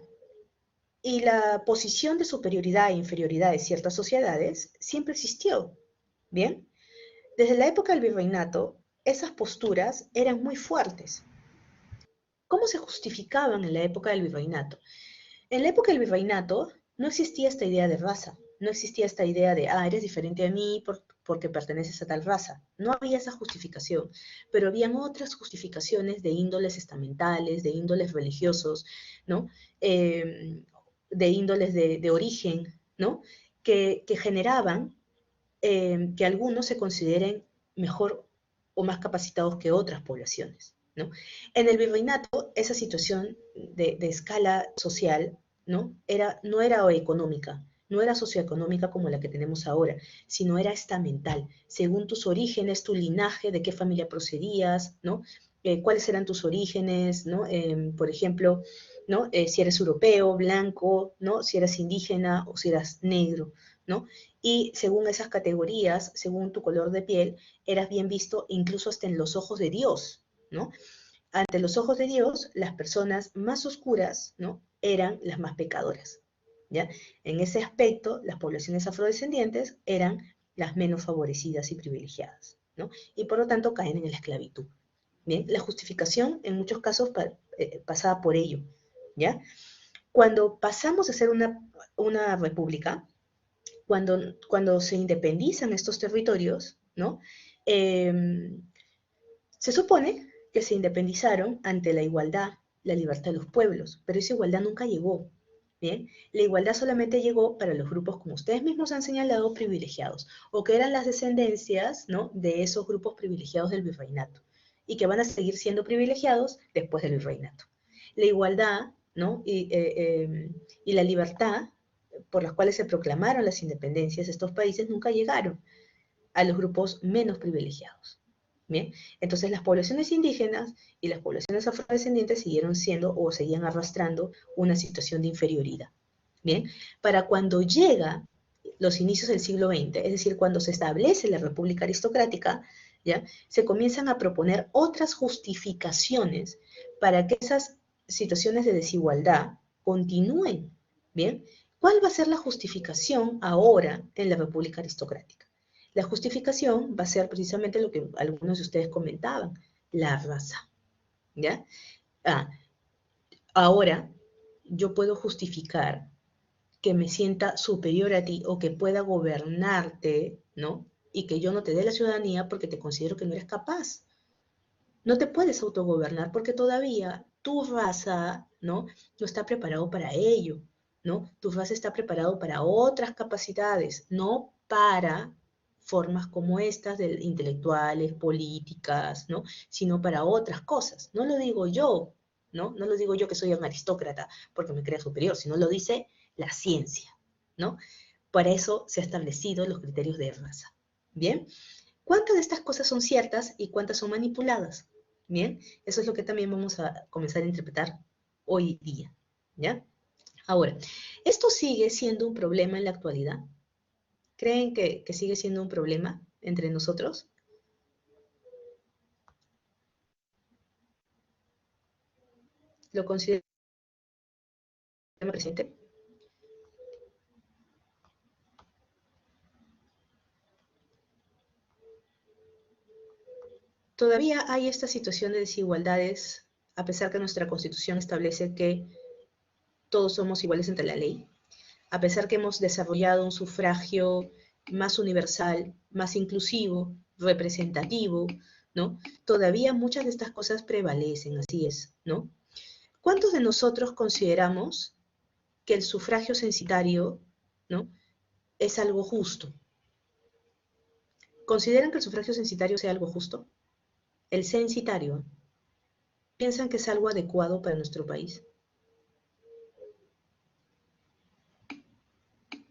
y la posición de superioridad e inferioridad de ciertas sociedades siempre existió, ¿bien? Desde la época del virreinato, esas posturas eran muy fuertes. ¿Cómo se justificaban en la época del virreinato? En la época del virreinato no existía esta idea de raza, no existía esta idea de, eres diferente a mí porque perteneces a tal raza. No había esa justificación, pero habían otras justificaciones de índoles estamentales, de índoles religiosos, ¿no? De índoles de origen, ¿no? Que generaban que algunos se consideren mejor o más capacitados que otras poblaciones, ¿no? En el virreinato, esa situación de escala social, ¿no?, no era económica, no era socioeconómica como la que tenemos ahora, sino era estamental, según tus orígenes, tu linaje, de qué familia procedías, ¿no? Cuáles eran tus orígenes, ¿no? Por ejemplo, ¿no?, si eres europeo, blanco, ¿no?, si eras indígena o si eras negro, ¿no? Y según esas categorías, según tu color de piel, eras bien visto incluso hasta en los ojos de Dios, ¿no? Ante los ojos de Dios, las personas más oscuras, ¿no?, eran las más pecadoras, ¿ya? En ese aspecto, las poblaciones afrodescendientes eran las menos favorecidas y privilegiadas, ¿no? Y por lo tanto caen en la esclavitud. Bien, la justificación en muchos casos pasaba por ello, ¿ya? Cuando pasamos a ser una república, cuando se independizan estos territorios, ¿no? Se supone que se independizaron ante la igualdad, la libertad de los pueblos, pero esa igualdad nunca llegó. ¿Bien? La igualdad solamente llegó para los grupos, como ustedes mismos han señalado, privilegiados, o que eran las descendencias, ¿no?, de esos grupos privilegiados del virreinato, y que van a seguir siendo privilegiados después del virreinato. La igualdad, ¿no?, y la libertad por las cuales se proclamaron las independencias de estos países nunca llegaron a los grupos menos privilegiados. ¿Bien? Entonces las poblaciones indígenas y las poblaciones afrodescendientes siguieron siendo o seguían arrastrando una situación de inferioridad. ¿Bien? Para cuando llega los inicios del siglo XX, es decir, cuando se establece la República Aristocrática, ¿ya? Se comienzan a proponer otras justificaciones para que esas situaciones de desigualdad continúen, ¿bien? ¿Cuál va a ser la justificación ahora en la República Aristocrática? La justificación va a ser precisamente lo que algunos de ustedes comentaban, la raza, ¿ya? Ah, ahora yo puedo justificar que me sienta superior a ti o que pueda gobernarte, ¿no? Y que yo no te dé la ciudadanía porque te considero que no eres capaz. No te puedes autogobernar porque todavía tu raza, ¿no? No está preparado para ello, ¿no? Tu raza está preparado para otras capacidades, no para formas como estas de intelectuales, políticas, ¿no? Sino para otras cosas. No lo digo yo, ¿no? No lo digo yo que soy un aristócrata porque me crea superior, sino lo dice la ciencia, ¿no? Para eso se han establecido los criterios de raza. ¿Bien? ¿Cuántas de estas cosas son ciertas y cuántas son manipuladas? Bien, eso es lo que también vamos a comenzar a interpretar hoy día. ¿Ya? Ahora, ¿esto sigue siendo un problema en la actualidad? ¿Creen que sigue siendo un problema entre nosotros? ¿Lo consideran presente? Todavía hay esta situación de desigualdades, a pesar que nuestra Constitución establece que todos somos iguales ante la ley, a pesar que hemos desarrollado un sufragio más universal, más inclusivo, representativo, ¿no? Todavía muchas de estas cosas prevalecen, así es, ¿no? ¿Cuántos de nosotros consideramos que el sufragio censitario, ¿no? Es algo justo? ¿Consideran que el sufragio censitario sea algo justo? El censitario, ¿piensan que es algo adecuado para nuestro país?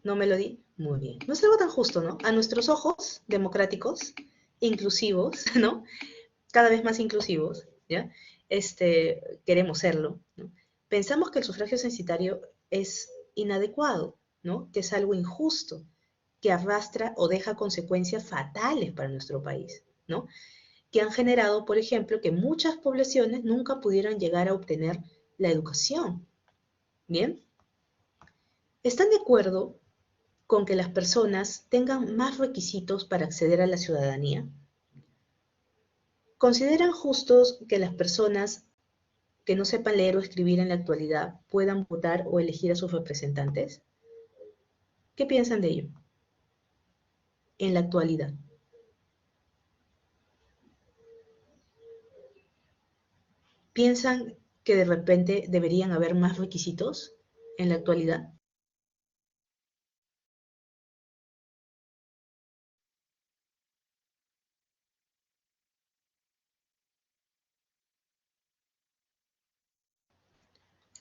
¿No me lo di? Muy bien. No es algo tan justo, ¿no? A nuestros ojos democráticos, inclusivos, ¿no? Cada vez más inclusivos, ¿ya? Queremos serlo, ¿no? Pensamos que el sufragio censitario es inadecuado, ¿no? Que es algo injusto, que arrastra o deja consecuencias fatales para nuestro país, ¿no? Que han generado, por ejemplo, que muchas poblaciones nunca pudieran llegar a obtener la educación, ¿bien? ¿Están de acuerdo con que las personas tengan más requisitos para acceder a la ciudadanía? ¿Consideran justos que las personas que no sepan leer o escribir en la actualidad puedan votar o elegir a sus representantes? ¿Qué piensan de ello en la actualidad? ¿Piensan que de repente deberían haber más requisitos en la actualidad?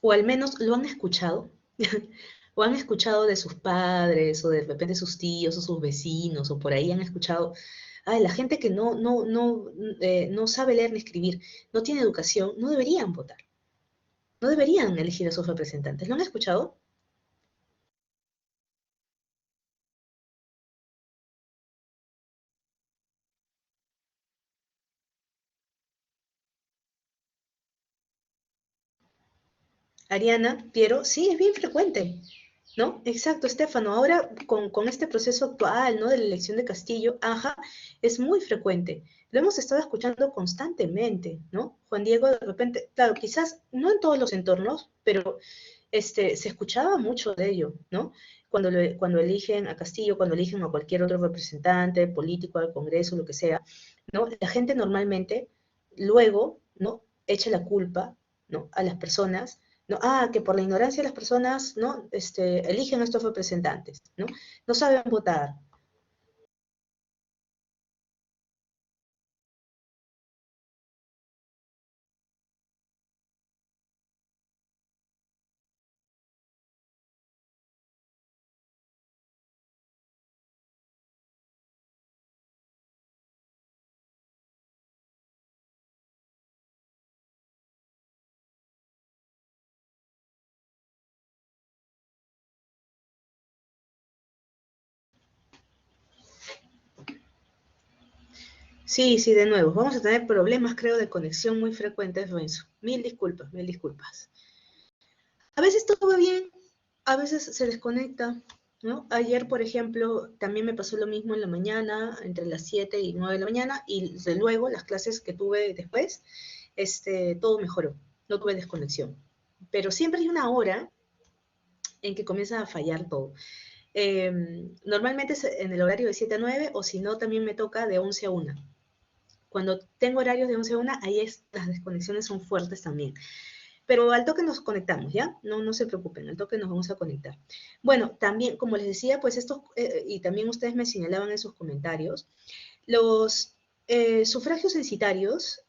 O al menos lo han escuchado, o han escuchado de sus padres, o de repente sus tíos, o sus vecinos, o por ahí han escuchado, ay, la gente que no sabe leer ni escribir, no tiene educación, no deberían votar, no deberían elegir a sus representantes. ¿Lo han escuchado? Ariana, Piero, sí, es bien frecuente, ¿no? Exacto, Estefano. Ahora con este proceso actual, ¿no? De la elección de Castillo, ajá, es muy frecuente. Lo hemos estado escuchando constantemente, ¿no? Juan Diego, de repente, claro, quizás no en todos los entornos, pero se escuchaba mucho de ello, ¿no? Cuando eligen a Castillo, cuando eligen a cualquier otro representante político, al Congreso, lo que sea, ¿no? La gente normalmente luego, ¿no? Echa la culpa, ¿no? A las personas, ¿no? Ah, que por la ignorancia de las personas, ¿no? Eligen a estos representantes, ¿no? No saben votar, Sí, sí, de nuevo. Vamos a tener problemas, creo, de conexión muy frecuentes, Renzo. Mil disculpas, mil disculpas. A veces todo va bien, a veces se desconecta, ¿no? Ayer, por ejemplo, también me pasó lo mismo en la mañana, entre las 7 y 9 de la mañana, y desde luego las clases que tuve después, todo mejoró, no tuve desconexión. Pero siempre hay una hora en que comienza a fallar todo. Normalmente es en el horario de 7 a 9, o si no, también me toca de 11 a 1. Cuando tengo horarios de 11 a 1, ahí las desconexiones son fuertes también. Pero al toque nos conectamos, ¿ya? No, no se preocupen, al toque nos vamos a conectar. Bueno, también, como les decía, pues estos, y también ustedes me señalaban en sus comentarios, los sufragios censitarios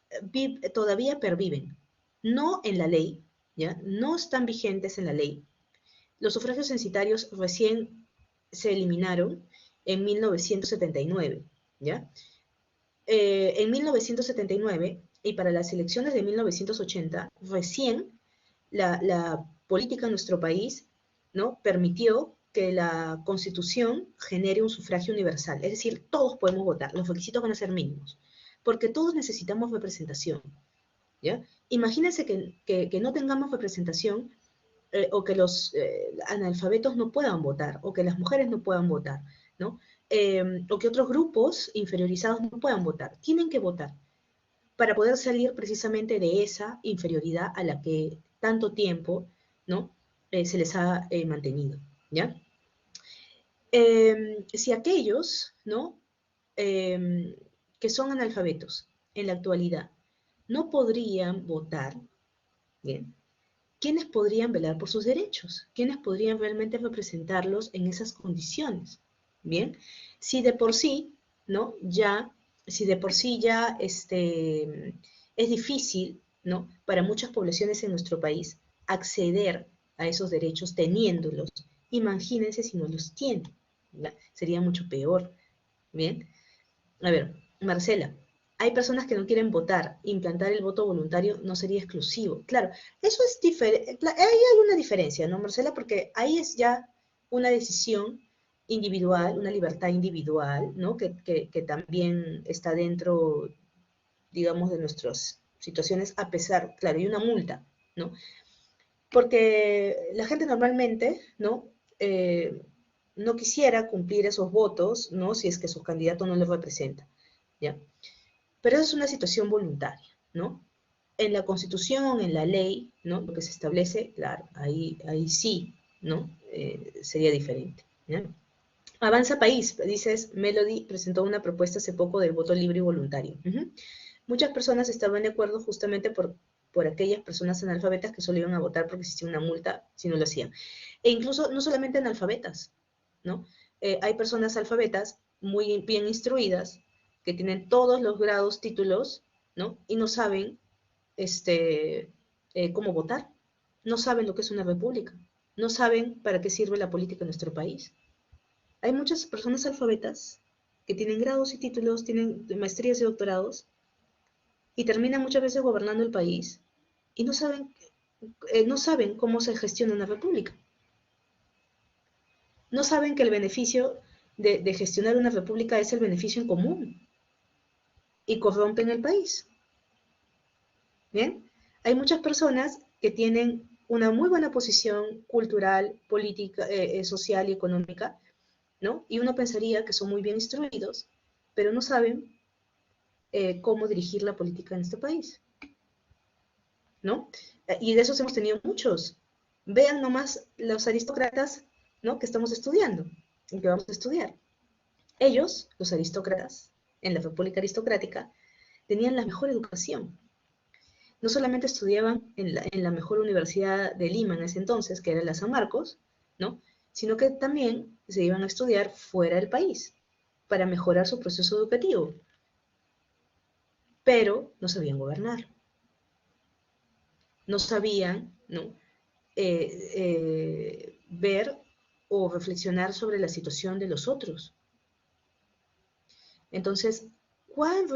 todavía perviven, no en la ley, ¿ya? No están vigentes en la ley. Los sufragios censitarios recién se eliminaron en 1979, ¿ya? En 1979 y para las elecciones de 1980, recién la política en nuestro país, ¿no? Permitió que la Constitución genere un sufragio universal. Es decir, todos podemos votar, los requisitos van a ser mínimos, porque todos necesitamos representación, ¿ya? Imagínense que no tengamos representación, o que los analfabetos no puedan votar, o que las mujeres no puedan votar, ¿no? O que otros grupos inferiorizados no puedan votar. Tienen que votar para poder salir precisamente de esa inferioridad a la que tanto tiempo, ¿no? Se les ha mantenido, ¿ya? Si aquellos, ¿no? Que son analfabetos en la actualidad no podrían votar, ¿bien? ¿Quiénes podrían velar por sus derechos? ¿Quiénes podrían realmente representarlos en esas condiciones? Bien, si de por sí, ¿no? Ya, si de por sí ya es difícil, ¿no? Para muchas poblaciones en nuestro país acceder a esos derechos teniéndolos, imagínense si no los tienen, ¿verdad? Sería mucho peor. Bien, a ver, Marcela, hay personas que no quieren votar. Implantar el voto voluntario no sería exclusivo. Claro, eso es diferente. Ahí hay una diferencia, ¿no, Marcela? Porque ahí es ya una decisión individual, una libertad individual, ¿no? Que también está dentro, digamos, de nuestras situaciones, a pesar, claro, y una multa, ¿no? Porque la gente normalmente, ¿no? No quisiera cumplir esos votos, ¿no? Si es que su candidato no les representa, ¿ya? Pero eso es una situación voluntaria, ¿no? En la Constitución, en la ley, ¿no? Lo que se establece, claro, ahí sí, ¿no? Sería diferente, ¿ya? Avanza País, dices, Melody presentó una propuesta hace poco del voto libre y voluntario. Muchas personas estaban de acuerdo justamente por aquellas personas analfabetas que solo iban a votar porque existía una multa si no lo hacían. E incluso no solamente analfabetas, ¿no? Hay personas alfabetas muy bien instruidas que tienen todos los grados, títulos, ¿no? Y no saben cómo votar, no saben lo que es una república, no saben para qué sirve la política en nuestro país. Hay muchas personas alfabetas que tienen grados y títulos, tienen maestrías y doctorados, y terminan muchas veces gobernando el país y no saben cómo se gestiona una república. No saben que el beneficio de gestionar una república es el beneficio en común y corrompen el país. ¿Bien? Hay muchas personas que tienen una muy buena posición cultural, política, social y económica, ¿no? Y uno pensaría que son muy bien instruidos, pero no saben cómo dirigir la política en este país, ¿no? Y de esos hemos tenido muchos. Vean nomás los aristócratas, ¿no? Que estamos estudiando, y que vamos a estudiar. Ellos, los aristócratas, en la República Aristocrática, tenían la mejor educación. No solamente estudiaban en la mejor universidad de Lima en ese entonces, que era la San Marcos, ¿no? Sino que también se iban a estudiar fuera del país para mejorar su proceso educativo. Pero no sabían gobernar. No sabían, ¿no? Ver o reflexionar sobre la situación de los otros. Entonces, ¿cuánto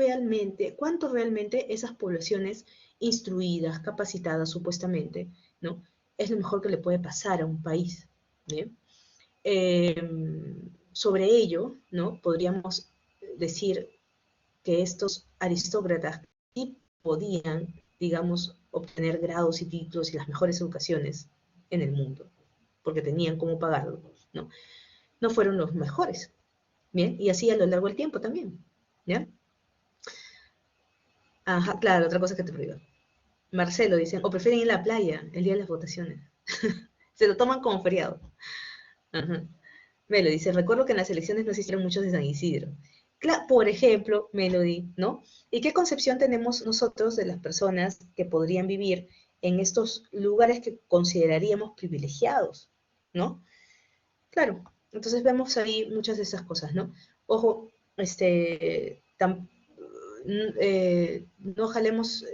realmente esas poblaciones instruidas, capacitadas supuestamente, ¿no? Es lo mejor que le puede pasar a un país, ¿bien? Sobre ello, ¿no? Podríamos decir que estos aristócratas sí podían, digamos, obtener grados y títulos y las mejores educaciones en el mundo, porque tenían cómo pagarlo, ¿no? No fueron los mejores, ¿bien? Y así a lo largo del tiempo también, ¿ya? Ajá, claro, otra cosa que te prohíba. Marcelo, dicen, o prefieren ir a la playa el día de las votaciones. Se lo toman como feriado. Ajá. Melo dice, recuerdo que en las elecciones no existieron muchos de San Isidro. Por ejemplo, Melody, ¿no? ¿Y qué concepción tenemos nosotros de las personas que podrían vivir en estos lugares que consideraríamos privilegiados, ¿no? Claro, entonces vemos ahí muchas de esas cosas, ¿no? Ojo, no jalemos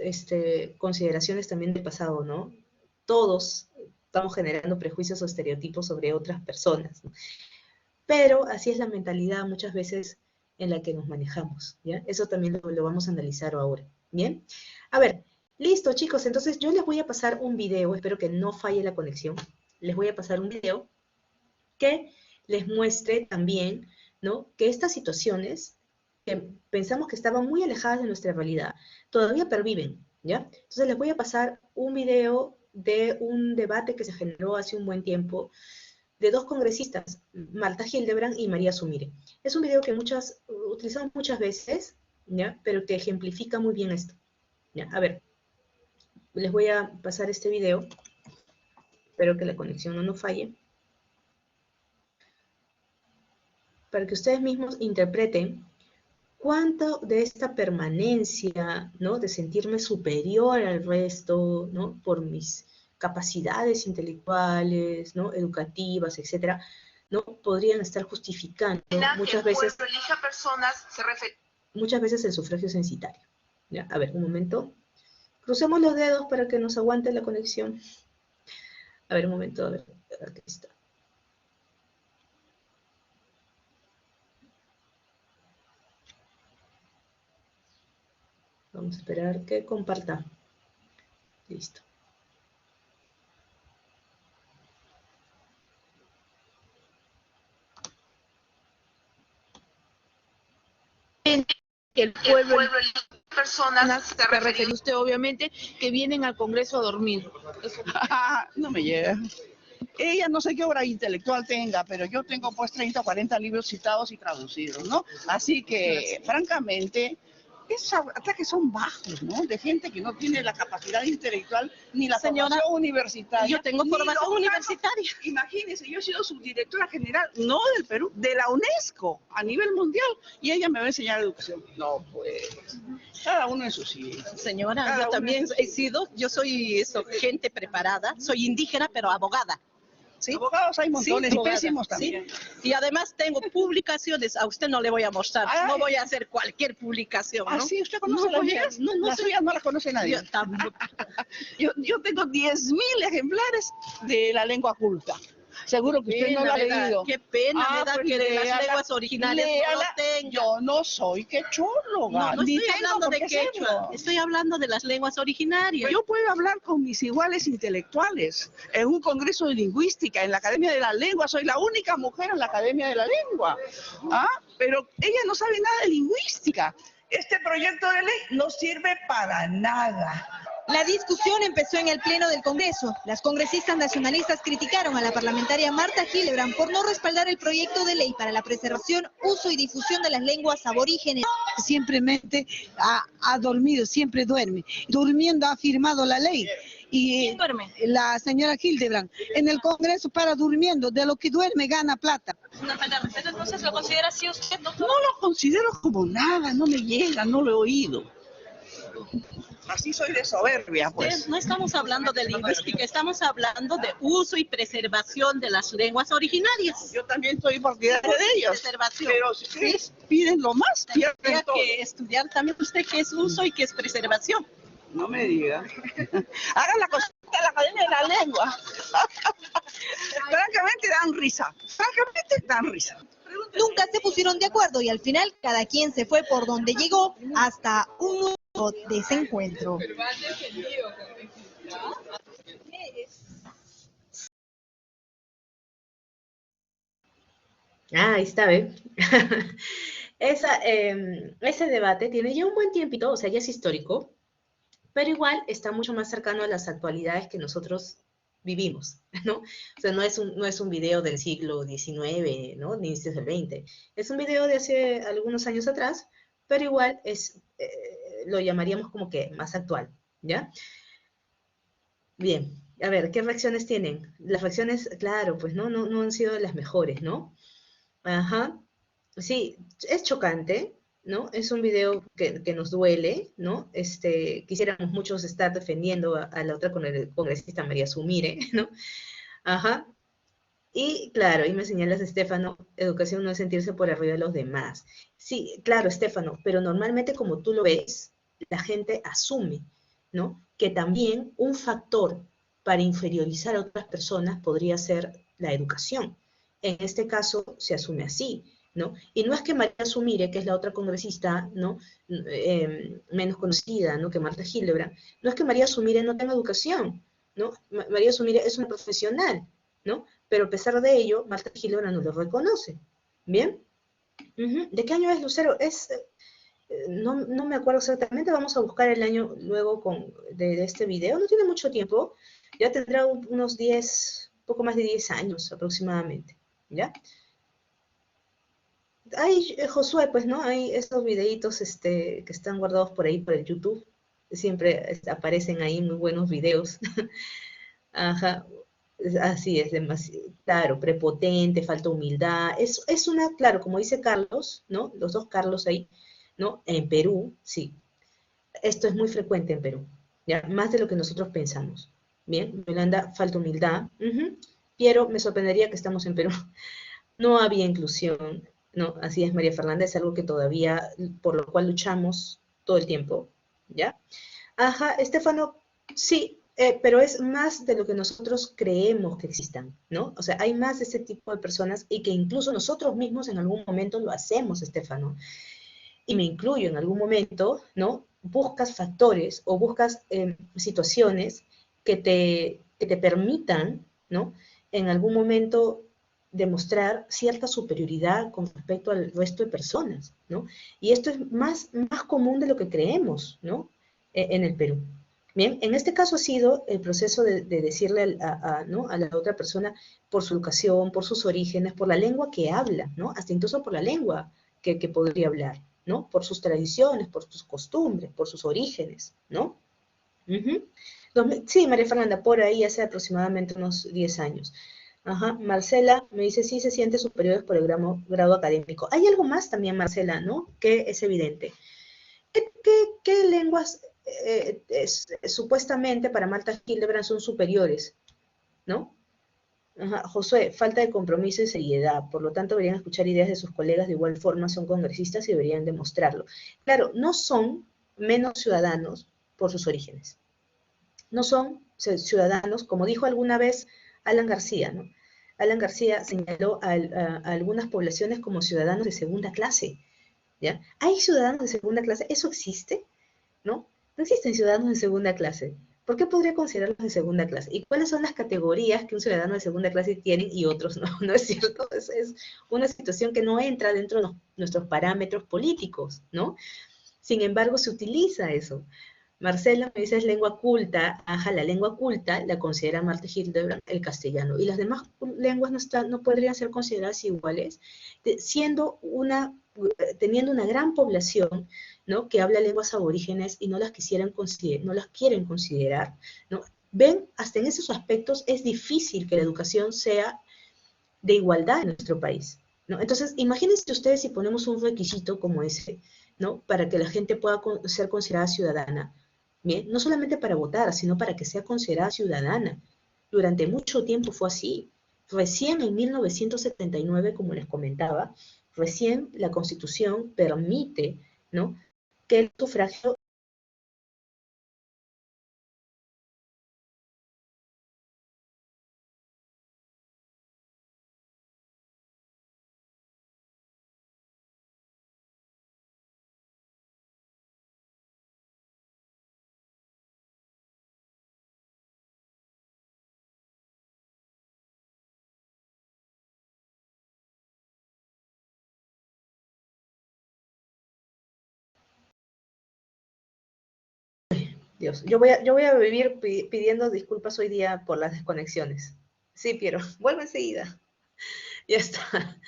consideraciones también del pasado, ¿no? Todos estamos generando prejuicios o estereotipos sobre otras personas, ¿no? Pero así es la mentalidad muchas veces en la que nos manejamos, ¿ya? Eso también lo vamos a analizar ahora, ¿bien? A ver, listo, chicos, entonces yo les voy a pasar un video, espero que no falle la conexión, les voy a pasar un video que les muestre también, ¿no? Que estas situaciones que pensamos que estaban muy alejadas de nuestra realidad, todavía perviven, ¿ya? Entonces les voy a pasar un video de un debate que se generó hace un buen tiempo de dos congresistas, Marta Hildebrand y María Sumire. Es un video que utilizamos muchas veces, ¿ya? Pero que ejemplifica muy bien esto, ¿ya? A ver, les voy a pasar este video, espero que la conexión no nos falle, para que ustedes mismos interpreten cuánto de esta permanencia, ¿no? De sentirme superior al resto, ¿no? Por mis capacidades intelectuales, ¿no? Educativas, etcétera, ¿no? Podrían estar justificando muchas veces el sufragio censitario. ¿Ya? A ver, un momento. Crucemos los dedos para que nos aguante la conexión. A ver, un momento, a ver, aquí está. Vamos a esperar que comparta. Listo. El pueblo personas, se refiere usted obviamente, que vienen al Congreso a dormir. No me llega. Ella no sé qué obra intelectual tenga, pero yo tengo pues 30 o 40 libros citados y traducidos, ¿no? Así que, francamente, esos ataques son bajos, ¿no? De gente que no tiene la capacidad intelectual ni la formación universitaria. Yo tengo formación universitaria. Imagínense, yo he sido subdirectora general, no del Perú, de la UNESCO a nivel mundial, y ella me va a enseñar educación. No, pues, cada uno en su sitio. Señora, Cada yo también he sido, yo soy gente preparada, soy indígena, pero abogada. ¿Sí? Abogados hay montones, sí, y pésimos también. ¿Sí? Y además tengo publicaciones, a usted no le voy a mostrar, no voy a hacer cualquier publicación, ¿no? ¿Ah, sí? ¿Usted conoce las mías? No, las suyas no las conoce nadie. Yo tengo 10.000 ejemplares de la lengua culta. Seguro que usted no lo ha leído. Qué pena me da pues que de las lenguas originarias no lo tenga. Yo no soy quechóloga. No estoy hablando de quechua, estoy hablando de las lenguas originarias. Yo puedo hablar con mis iguales intelectuales en un congreso de lingüística, en la Academia de la Lengua. Soy la única mujer en la Academia de la Lengua. Pero ella no sabe nada de lingüística. Este proyecto de ley no sirve para nada. La discusión empezó en el Pleno del Congreso. Las congresistas nacionalistas criticaron a la parlamentaria Marta Hildebrand por no respaldar el proyecto de ley para la preservación, uso y difusión de las lenguas aborígenes. Simplemente ha dormido, siempre duerme. Durmiendo ha firmado la ley. Y ¿quién duerme? La señora Hildebrand. En el Congreso para durmiendo, de lo que duerme gana plata. No, pero entonces lo considera así usted, doctor. No lo considero como nada, no me llega, no lo he oído. Así soy de soberbia, pues. No estamos hablando de lingüística, estamos hablando de uso y preservación de las lenguas originarias. Yo también soy partidaria de ellos. Preservación. Pero si ustedes piden lo más, tendría que estudiar también usted qué es uso y qué es preservación. No me diga. Hagan la consulta de la Academia de la Lengua. Francamente dan risa. Francamente dan risa. Nunca se pusieron de acuerdo y al final cada quien se fue por donde llegó hasta un nuevo desencuentro. Ahí está, ¿eh? Ese debate tiene ya un buen tiempito, o sea, ya es histórico, pero igual está mucho más cercano a las actualidades que nosotros vivimos, ¿no? O sea, no es un video del siglo XIX, ¿no? Ni inicios del XX. Es un video de hace algunos años atrás, pero igual lo llamaríamos como que más actual, ¿ya? Bien, a ver, ¿qué reacciones tienen? Las reacciones, claro, pues no han sido las mejores, ¿no? Ajá. Sí, es chocante, ¿no? Es un video que nos duele, ¿no? Quisiéramos muchos estar defendiendo a la otra congresista María Sumire, ¿no? Ajá. Y claro, y me señalas, Estefano, educación no es sentirse por arriba de los demás. Sí, claro, Estefano, pero normalmente como tú lo ves, la gente asume, ¿no? Que también un factor para inferiorizar a otras personas podría ser la educación. En este caso se asume así, ¿no? Y no es que María Sumire, que es la otra congresista, ¿no? Menos conocida, ¿no? Que Marta Hildebrand, no es que María Sumire no tenga educación, ¿no? María Sumire es una profesional, ¿no? Pero a pesar de ello, Marta Gilona no lo reconoce. ¿Bien? ¿De qué año es Lucero? No me acuerdo exactamente, vamos a buscar el año luego de este video, no tiene mucho tiempo, ya tendrá unos 10, poco más de 10 años aproximadamente, ¿ya? Hay, Josué, pues, ¿no? Hay estos videitos que están guardados por ahí por el YouTube, siempre aparecen ahí muy buenos videos. Ajá, así es, demasiado, claro, prepotente, falta humildad. Claro, como dice Carlos, ¿no? Los dos Carlos ahí, ¿no? En Perú, sí. Esto es muy frecuente en Perú, ya, más de lo que nosotros pensamos. Bien, Yolanda, falta humildad. Piero, me sorprendería que estamos en Perú. No había inclusión, ¿no? Así es, María Fernanda, es algo que todavía, por lo cual luchamos todo el tiempo, ¿ya? Ajá, Estefano, sí, pero es más de lo que nosotros creemos que existan, ¿no? O sea, hay más de ese tipo de personas y que incluso nosotros mismos en algún momento lo hacemos, Estefano, y me incluyo en algún momento, ¿no? Buscas factores o buscas situaciones que te permitan, ¿no? En algún momento demostrar cierta superioridad con respecto al resto de personas, ¿no? Y esto es más común de lo que creemos, ¿no? En el Perú. Bien, en este caso ha sido el proceso de decirle ¿no? a la otra persona por su educación, por sus orígenes, por la lengua que habla, ¿no? Hasta incluso por la lengua que podría hablar, ¿no? Por sus tradiciones, por sus costumbres, por sus orígenes, ¿no? Uh -huh. Sí, María Fernanda, por ahí hace aproximadamente unos 10 años. Ajá. Marcela me dice, sí se siente superiores por el grado académico. Hay algo más también, Marcela, ¿no? Que es evidente. ¿Qué lenguas supuestamente para Marta Hildebrand son superiores? ¿No? Ajá. Josué, falta de compromiso y seriedad, por lo tanto deberían escuchar ideas de sus colegas, de igual forma son congresistas y deberían demostrarlo. Claro, no son menos ciudadanos por sus orígenes, no son ciudadanos, como dijo alguna vez Alan García, ¿no? Alan García señaló a algunas poblaciones como ciudadanos de segunda clase, ¿ya? ¿Hay ciudadanos de segunda clase? ¿Eso existe? ¿No? No existen ciudadanos de segunda clase. ¿Por qué podría considerarlos de segunda clase? ¿Y cuáles son las categorías que un ciudadano de segunda clase tiene y otros no? ¿No es cierto? Es una situación que no entra dentro de nuestros parámetros políticos, ¿no? Sin embargo, se utiliza eso. Marcela me dice es lengua culta, ajá, la lengua culta la considera Marta Hildebrand el castellano, y las demás lenguas no podrían ser consideradas iguales, teniendo una gran población, ¿no? Que habla lenguas aborígenes y no las quieren considerar, ¿no? Ven, hasta en esos aspectos es difícil que la educación sea de igualdad en nuestro país, ¿no? Entonces, imagínense ustedes si ponemos un requisito como ese, ¿no? Para que la gente pueda ser considerada ciudadana. Bien, no solamente para votar, sino para que sea considerada ciudadana. Durante mucho tiempo fue así. Recién en 1979, como les comentaba, recién la Constitución permite, ¿no? Que el sufragio Dios, yo voy a vivir pidiendo disculpas hoy día por las desconexiones. Sí, Piero, vuelvo enseguida. Ya está.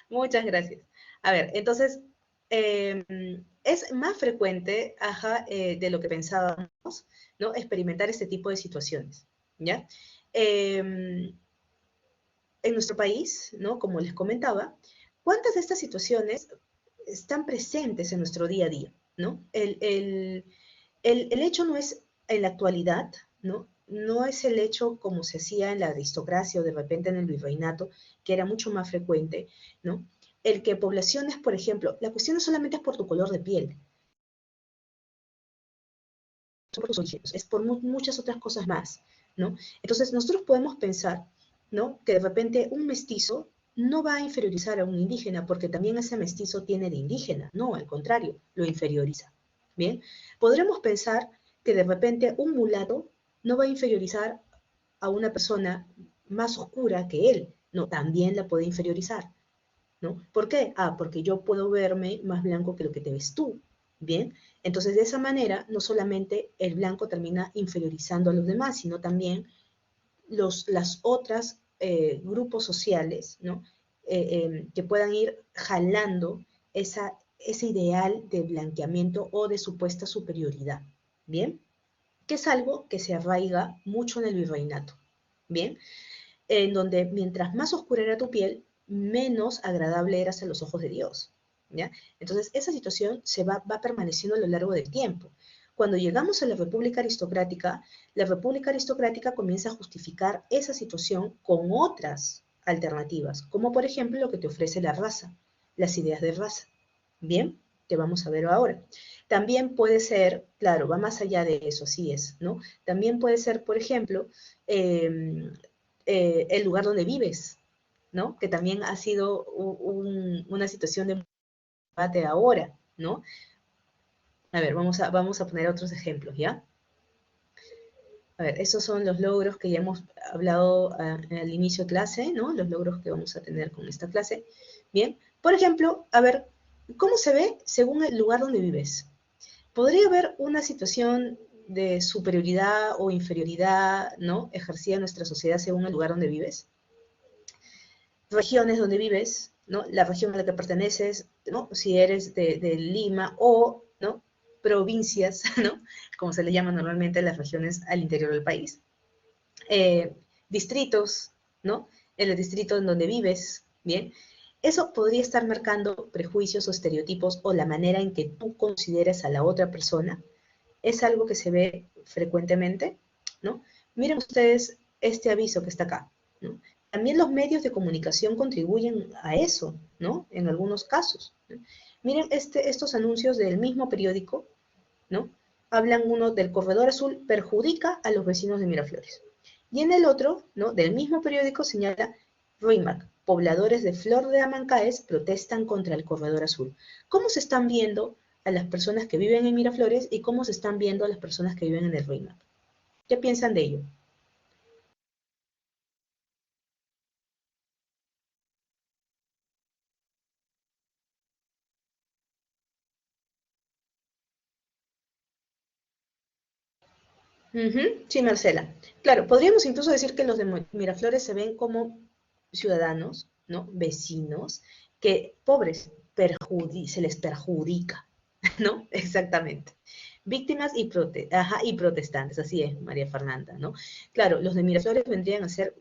Muchas gracias. A ver, entonces, es más frecuente, de lo que pensábamos, ¿no? Experimentar este tipo de situaciones, ¿ya? En nuestro país, ¿no? Como les comentaba, ¿cuántas de estas situaciones están presentes en nuestro día a día, ¿no? El hecho no es, en la actualidad, ¿no? No es el hecho como se hacía en la aristocracia o de repente en el virreinato, que era mucho más frecuente, ¿no? El que poblaciones, por ejemplo, la cuestión no solamente es por tu color de piel, por tus orígenes, es por muchas otras cosas más, ¿no? Entonces nosotros podemos pensar, ¿no? Que de repente un mestizo no va a inferiorizar a un indígena porque también ese mestizo tiene de indígena, no, al contrario, lo inferioriza, ¿bien? Podremos pensar que de repente un mulato no va a inferiorizar a una persona más oscura que él, no, también la puede inferiorizar, ¿no? ¿Por qué? Ah, porque yo puedo verme más blanco que lo que te ves tú, ¿bien? Entonces, de esa manera, no solamente el blanco termina inferiorizando a los demás, sino también las otras grupos sociales, ¿no? Que puedan ir jalando ese ideal de blanqueamiento o de supuesta superioridad, ¿bien? Que es algo que se arraiga mucho en el virreinato, ¿bien? En donde mientras más oscura era tu piel, menos agradable eras a los ojos de Dios, ¿ya? Entonces, esa situación va permaneciendo a lo largo del tiempo. Cuando llegamos a la república aristocrática comienza a justificar esa situación con otras alternativas, como por ejemplo lo que te ofrece la raza, las ideas de raza. Bien, que vamos a ver ahora. También puede ser, claro, va más allá de eso, así es, ¿no? También puede ser, por ejemplo, el lugar donde vives, ¿no? Que también ha sido una situación de debate ahora, ¿no? A ver, vamos a poner otros ejemplos, ¿ya? A ver, esos son los logros que ya hemos hablado al inicio de clase, ¿no? Los logros que vamos a tener con esta clase. Bien, por ejemplo, a ver, ¿cómo se ve según el lugar donde vives? ¿Podría haber una situación de superioridad o inferioridad, ¿no? Ejercida en nuestra sociedad según el lugar donde vives. Regiones donde vives, ¿no? La región a la que perteneces, ¿no? Si eres de Lima o, ¿no? Provincias, ¿no? Como se le llama normalmente a las regiones al interior del país. Distritos, ¿no? El distrito en donde vives, ¿bien? Eso podría estar marcando prejuicios o estereotipos o la manera en que tú consideras a la otra persona. Es algo que se ve frecuentemente, ¿no? Miren ustedes este aviso que está acá, ¿no? También los medios de comunicación contribuyen a eso, ¿no? En algunos casos, ¿no? Miren estos anuncios del mismo periódico, ¿no? Hablan uno del corredor azul perjudica a los vecinos de Miraflores. Y en el otro, ¿no? Del mismo periódico señala RIMAC, pobladores de Flor de Amancaes protestan contra el corredor azul. ¿Cómo se están viendo a las personas que viven en Miraflores y cómo se están viendo a las personas que viven en el RIMAC? ¿Qué piensan de ello? Sí, Marcela. Claro, podríamos incluso decir que los de Miraflores se ven como ciudadanos, ¿no? Vecinos, que pobres, se les perjudica, ¿no? Exactamente. Víctimas y protestantes, así es, María Fernanda, ¿no? Claro, los de Miraflores vendrían a ser,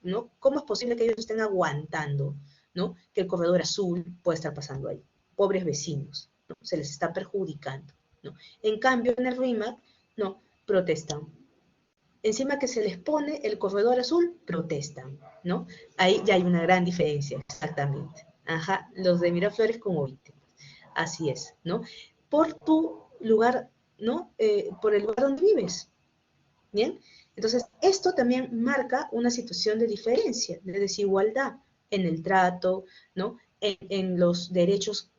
¿no? ¿Cómo es posible que ellos estén aguantando, ¿no? Que el corredor azul pueda estar pasando ahí? Pobres vecinos, ¿no? Se les está perjudicando, ¿no? En cambio, en el RIMAC, no, protestan. Encima que se les pone el corredor azul, protestan, ¿no? Ahí ya hay una gran diferencia, exactamente. Ajá, los de Miraflores como víctimas. Así es, ¿no? Por tu lugar, ¿no? Por el lugar donde vives, ¿bien? Entonces, esto también marca una situación de diferencia, de desigualdad en el trato, ¿no? En los derechos,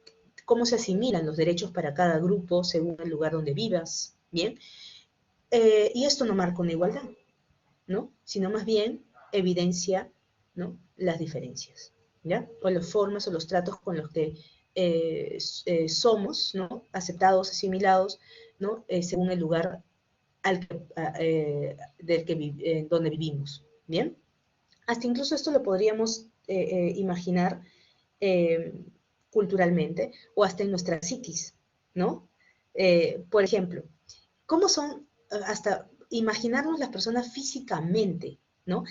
cómo se asimilan los derechos para cada grupo según el lugar donde vivas, ¿bien? Y esto no marca una igualdad, ¿no? Sino más bien evidencia, ¿no? Las diferencias, ¿ya? O las formas o los tratos con los que somos, ¿no? Aceptados, asimilados, ¿no? Según el lugar donde vivimos, ¿bien? Hasta incluso esto lo podríamos imaginar culturalmente o hasta en nuestra psiquis, ¿no? Por ejemplo, ¿cómo son, hasta imaginarnos las personas físicamente, ¿no?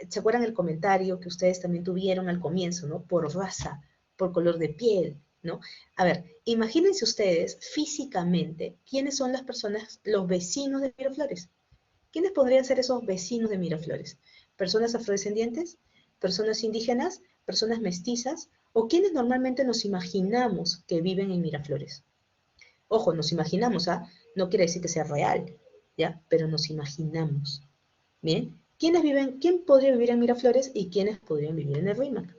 ¿Se acuerdan el comentario que ustedes también tuvieron al comienzo, ¿no? Por raza, por color de piel, ¿no? A ver, imagínense ustedes físicamente quiénes son las personas, los vecinos de Miraflores. ¿Quiénes podrían ser esos vecinos de Miraflores? ¿Personas afrodescendientes? ¿Personas indígenas? ¿Personas mestizas? ¿O quiénes normalmente nos imaginamos que viven en Miraflores? Ojo, nos imaginamos, ¿ah? No quiere decir que sea real, ¿ya? Pero nos imaginamos, ¿bien? ¿Quién podría vivir en Miraflores y quiénes podrían vivir en el RIMAC?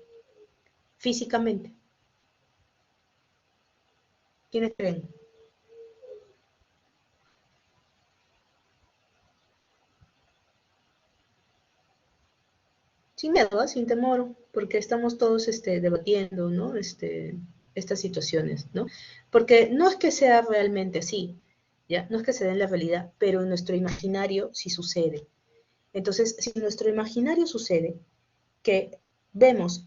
Físicamente. ¿Quiénes creen? Sin miedo, sin temor, porque estamos todos debatiendo, ¿no? Estas situaciones, ¿no? Porque no es que sea realmente así, ¿ya? No es que se dé en la realidad, pero en nuestro imaginario sí sucede. Entonces, si en nuestro imaginario sucede que vemos,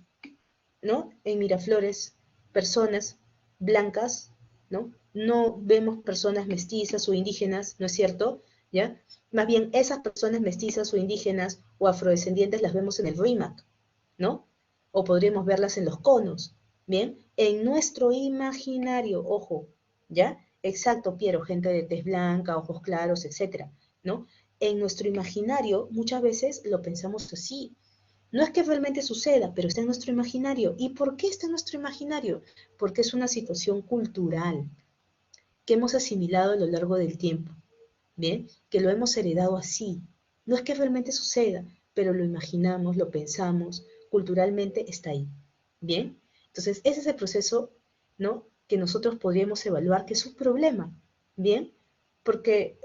¿no? En Miraflores, personas blancas, ¿no? No vemos personas mestizas o indígenas, ¿no es cierto? ¿Ya? Más bien, esas personas mestizas o indígenas o afrodescendientes las vemos en el RIMAC, ¿no? O podríamos verlas en los conos, ¿bien? En nuestro imaginario, ojo, ¿ya? Exacto, Piero, gente de tez blanca, ojos claros, etcétera, ¿no? En nuestro imaginario muchas veces lo pensamos así. No es que realmente suceda, pero está en nuestro imaginario. ¿Y por qué está en nuestro imaginario? Porque es una situación cultural que hemos asimilado a lo largo del tiempo, ¿bien? Que lo hemos heredado así. No es que realmente suceda, pero lo imaginamos, lo pensamos, culturalmente está ahí, ¿bien? Entonces, ese es el proceso, ¿no? Que nosotros podríamos evaluar que es un problema, ¿bien? Porque,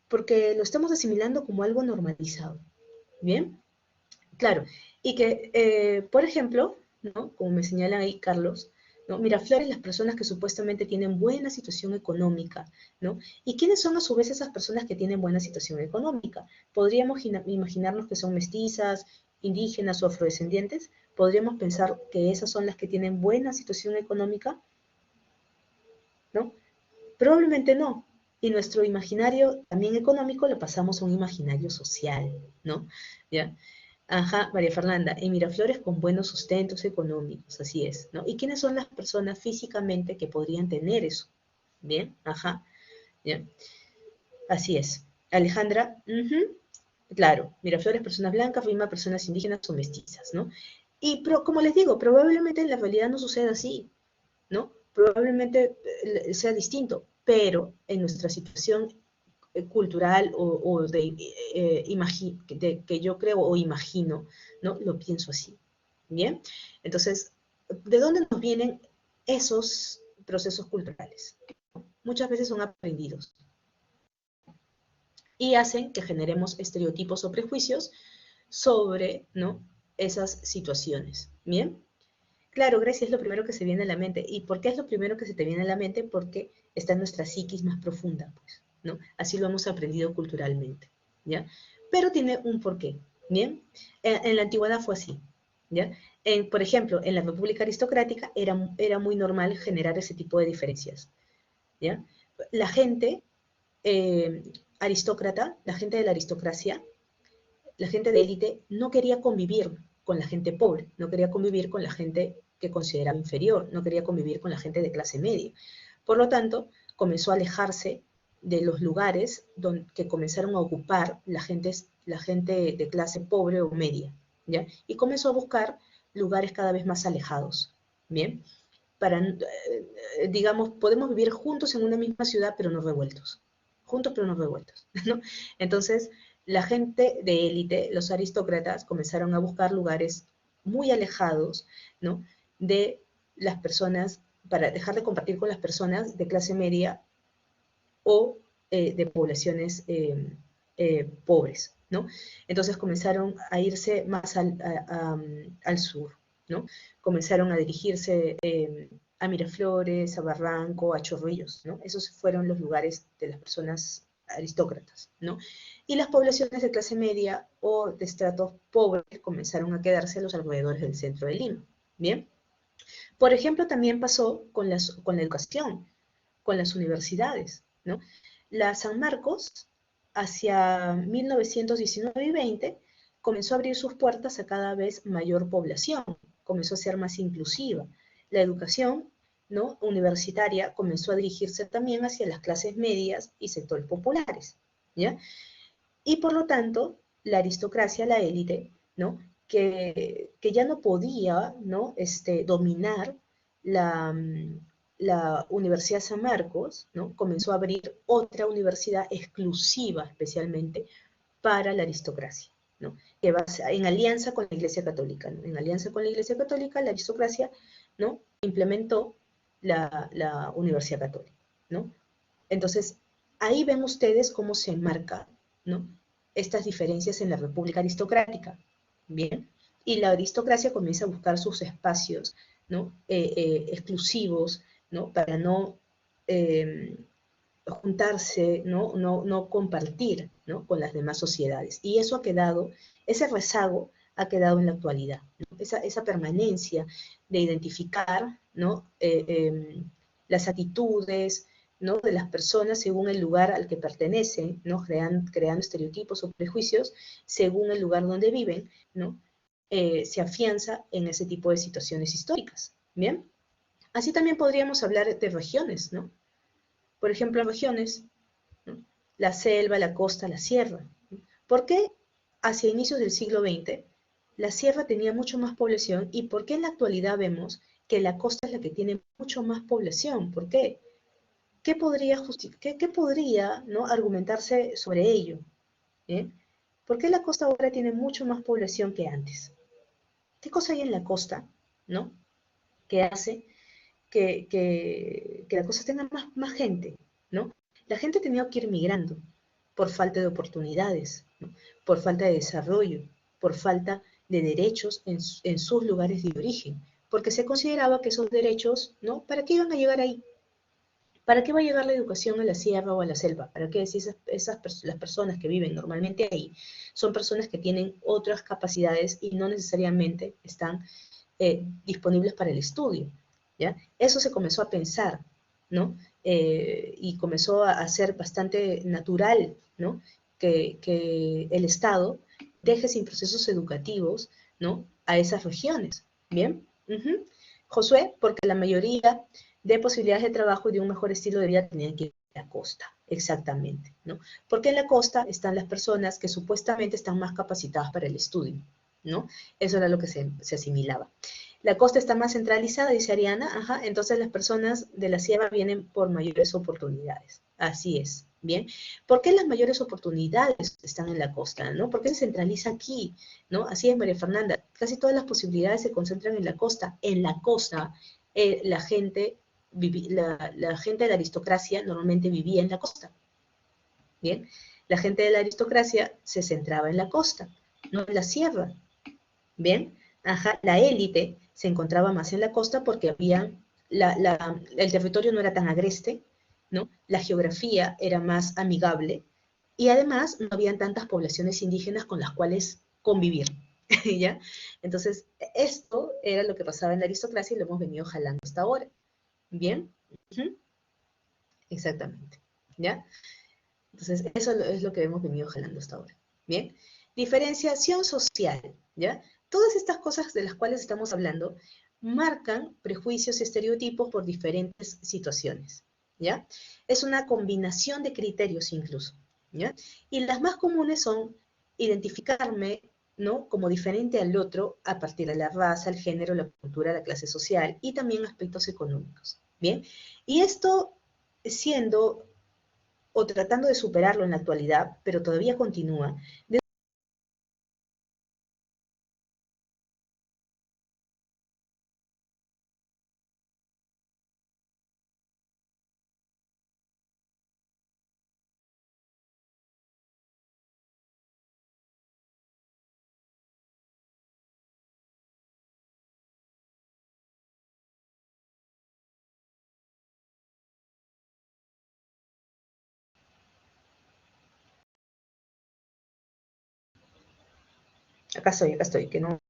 porque lo estamos asimilando como algo normalizado, ¿bien? Claro, y que, por ejemplo, ¿no? Como me señala ahí Carlos, ¿no? Miraflores, las personas que supuestamente tienen buena situación económica, ¿no? ¿Y quiénes son a su vez esas personas que tienen buena situación económica? ¿Podríamos imaginarnos que son mestizas, indígenas o afrodescendientes? ¿Podríamos pensar que esas son las que tienen buena situación económica? ¿No? Probablemente no. Y nuestro imaginario también económico lo pasamos a un imaginario social, ¿no? ¿Ya? Ajá, María Fernanda, en Miraflores con buenos sustentos económicos, así es, ¿no? ¿Y quiénes son las personas físicamente que podrían tener eso? Bien, ajá, ¿ya? Así es. Alejandra, claro, Miraflores, personas blancas, Rima, personas indígenas o mestizas, ¿no? Y como les digo, probablemente en la realidad no suceda así, ¿no? Probablemente sea distinto, pero en nuestra situación cultural o que yo creo o imagino, ¿no? Lo pienso así, ¿bien? Entonces, ¿de dónde nos vienen esos procesos culturales? Muchas veces son aprendidos y hacen que generemos estereotipos o prejuicios sobre, ¿no? Esas situaciones, ¿bien? Claro, Grecia es lo primero que se viene a la mente. ¿Y por qué es lo primero que se te viene a la mente? Porque está en nuestra psiquis más profunda, pues, ¿no? Así lo hemos aprendido culturalmente, ¿ya? Pero tiene un porqué, ¿bien? En la antigüedad fue así, ¿ya? Por ejemplo, en la República Aristocrática era muy normal generar ese tipo de diferencias, ¿ya? La gente eh, aristócrata, la gente de la aristocracia, la gente de élite no quería convivir con la gente pobre, no quería convivir con la gente que consideraba inferior, no quería convivir con la gente de clase media. Por lo tanto, comenzó a alejarse de los lugares que comenzaron a ocupar la gente de clase pobre o media, ¿ya? Y comenzó a buscar lugares cada vez más alejados, ¿bien? Digamos, podemos vivir juntos en una misma ciudad, pero no revueltos. Juntos, pero no revueltos, ¿no? Entonces, la gente de élite, los aristócratas, comenzaron a buscar lugares muy alejados, ¿no? De las personas, para dejar de compartir con las personas de clase media o de poblaciones pobres, ¿no? Entonces comenzaron a irse más al sur, ¿no? Comenzaron a dirigirse a Miraflores, a Barranco, a Chorrillos, ¿no? Esos fueron los lugares de las personas aristócratas, ¿no? Y las poblaciones de clase media o de estratos pobres comenzaron a quedarse a los alrededores del centro de Lima, ¿bien? Por ejemplo, también pasó con la educación, con las universidades, ¿no? La San Marcos, hacia 1919 y 20, comenzó a abrir sus puertas a cada vez mayor población, comenzó a ser más inclusiva. La educación, ¿no?, universitaria comenzó a dirigirse también hacia las clases medias y sectores populares, ¿ya? Y por lo tanto, la aristocracia, la élite, ¿no?, que ya no podía, ¿no?, dominar la, la Universidad San Marcos, ¿no?, comenzó a abrir otra universidad exclusiva especialmente para la aristocracia, ¿no?, que va en alianza con la Iglesia Católica, ¿no? En alianza con la Iglesia Católica, la aristocracia, ¿no?, implementó la Universidad Católica, ¿no? Entonces, ahí ven ustedes cómo se enmarca, ¿no?, estas diferencias en la República Aristocrática, ¿bien? Y la aristocracia comienza a buscar sus espacios, ¿no?, exclusivos, ¿no?, para no juntarse, no compartir, ¿no?, con las demás sociedades. Y eso ha quedado, ese rezago ha quedado en la actualidad, ¿no? Esa permanencia de identificar, ¿no?, las actitudes, ¿no?, de las personas según el lugar al que pertenecen, ¿no?, creando estereotipos o prejuicios según el lugar donde viven, ¿no?, se afianza en ese tipo de situaciones históricas, ¿bien? Así también podríamos hablar de regiones, ¿no? Por ejemplo, regiones, ¿no?, la selva, la costa, la sierra, ¿no? ¿Por qué hacia inicios del siglo XX la sierra tenía mucho más población y por qué en la actualidad vemos que la costa es la que tiene mucho más población? ¿Por qué? ¿Qué podría, ¿no?, argumentarse sobre ello? ¿Eh? ¿Por qué la costa ahora tiene mucho más población que antes? ¿Qué cosa hay en la costa, ¿no?, que hace que la cosa tenga más gente, ¿no? La gente tenía que ir migrando por falta de oportunidades, ¿no?, por falta de desarrollo, por falta de derechos en sus lugares de origen, porque se consideraba que esos derechos, ¿no?, ¿para qué iban a llegar ahí? ¿Para qué va a llegar la educación a la sierra o a la selva? ¿Para qué si las personas que viven normalmente ahí son personas que tienen otras capacidades y no necesariamente están disponibles para el estudio? ¿Ya? Eso se comenzó a pensar, ¿no? Y comenzó a ser bastante natural, ¿no?, que el Estado deje sin procesos educativos, ¿no?, a esas regiones. ¿Bien? Josué, porque la mayoría de posibilidades de trabajo y de un mejor estilo de vida tenían que ir a la costa, exactamente, ¿no? Porque en la costa están las personas que supuestamente están más capacitadas para el estudio, ¿no? Eso era lo que se asimilaba. La costa está más centralizada, dice Ariana, ajá, entonces las personas de la sierra vienen por mayores oportunidades. Así es, ¿bien? ¿Por qué las mayores oportunidades están en la costa, no? ¿Por qué se centraliza aquí, no? Así es, María Fernanda, casi todas las posibilidades se concentran en la costa. En la costa, la gente de la aristocracia normalmente vivía en la costa, ¿bien? La gente de la aristocracia se centraba en la costa, no en la sierra, ¿bien? Ajá, la élite se encontraba más en la costa porque el territorio no era tan agreste, ¿no? La geografía era más amigable y además no habían tantas poblaciones indígenas con las cuales convivir, ¿ya? Entonces, esto era lo que pasaba en la aristocracia y lo hemos venido jalando hasta ahora, ¿bien? Exactamente, ¿ya? Entonces, eso es lo que hemos venido jalando hasta ahora, ¿bien? Diferenciación social, ¿ya? Todas estas cosas de las cuales estamos hablando marcan prejuicios y estereotipos por diferentes situaciones, ¿ya? Es una combinación de criterios incluso, ¿ya? Y las más comunes son identificarme, ¿no?, como diferente al otro a partir de la raza, el género, la cultura, la clase social y también aspectos económicos, ¿bien? Y esto siendo o tratando de superarlo en la actualidad, pero todavía continúa, Acá estoy, que no,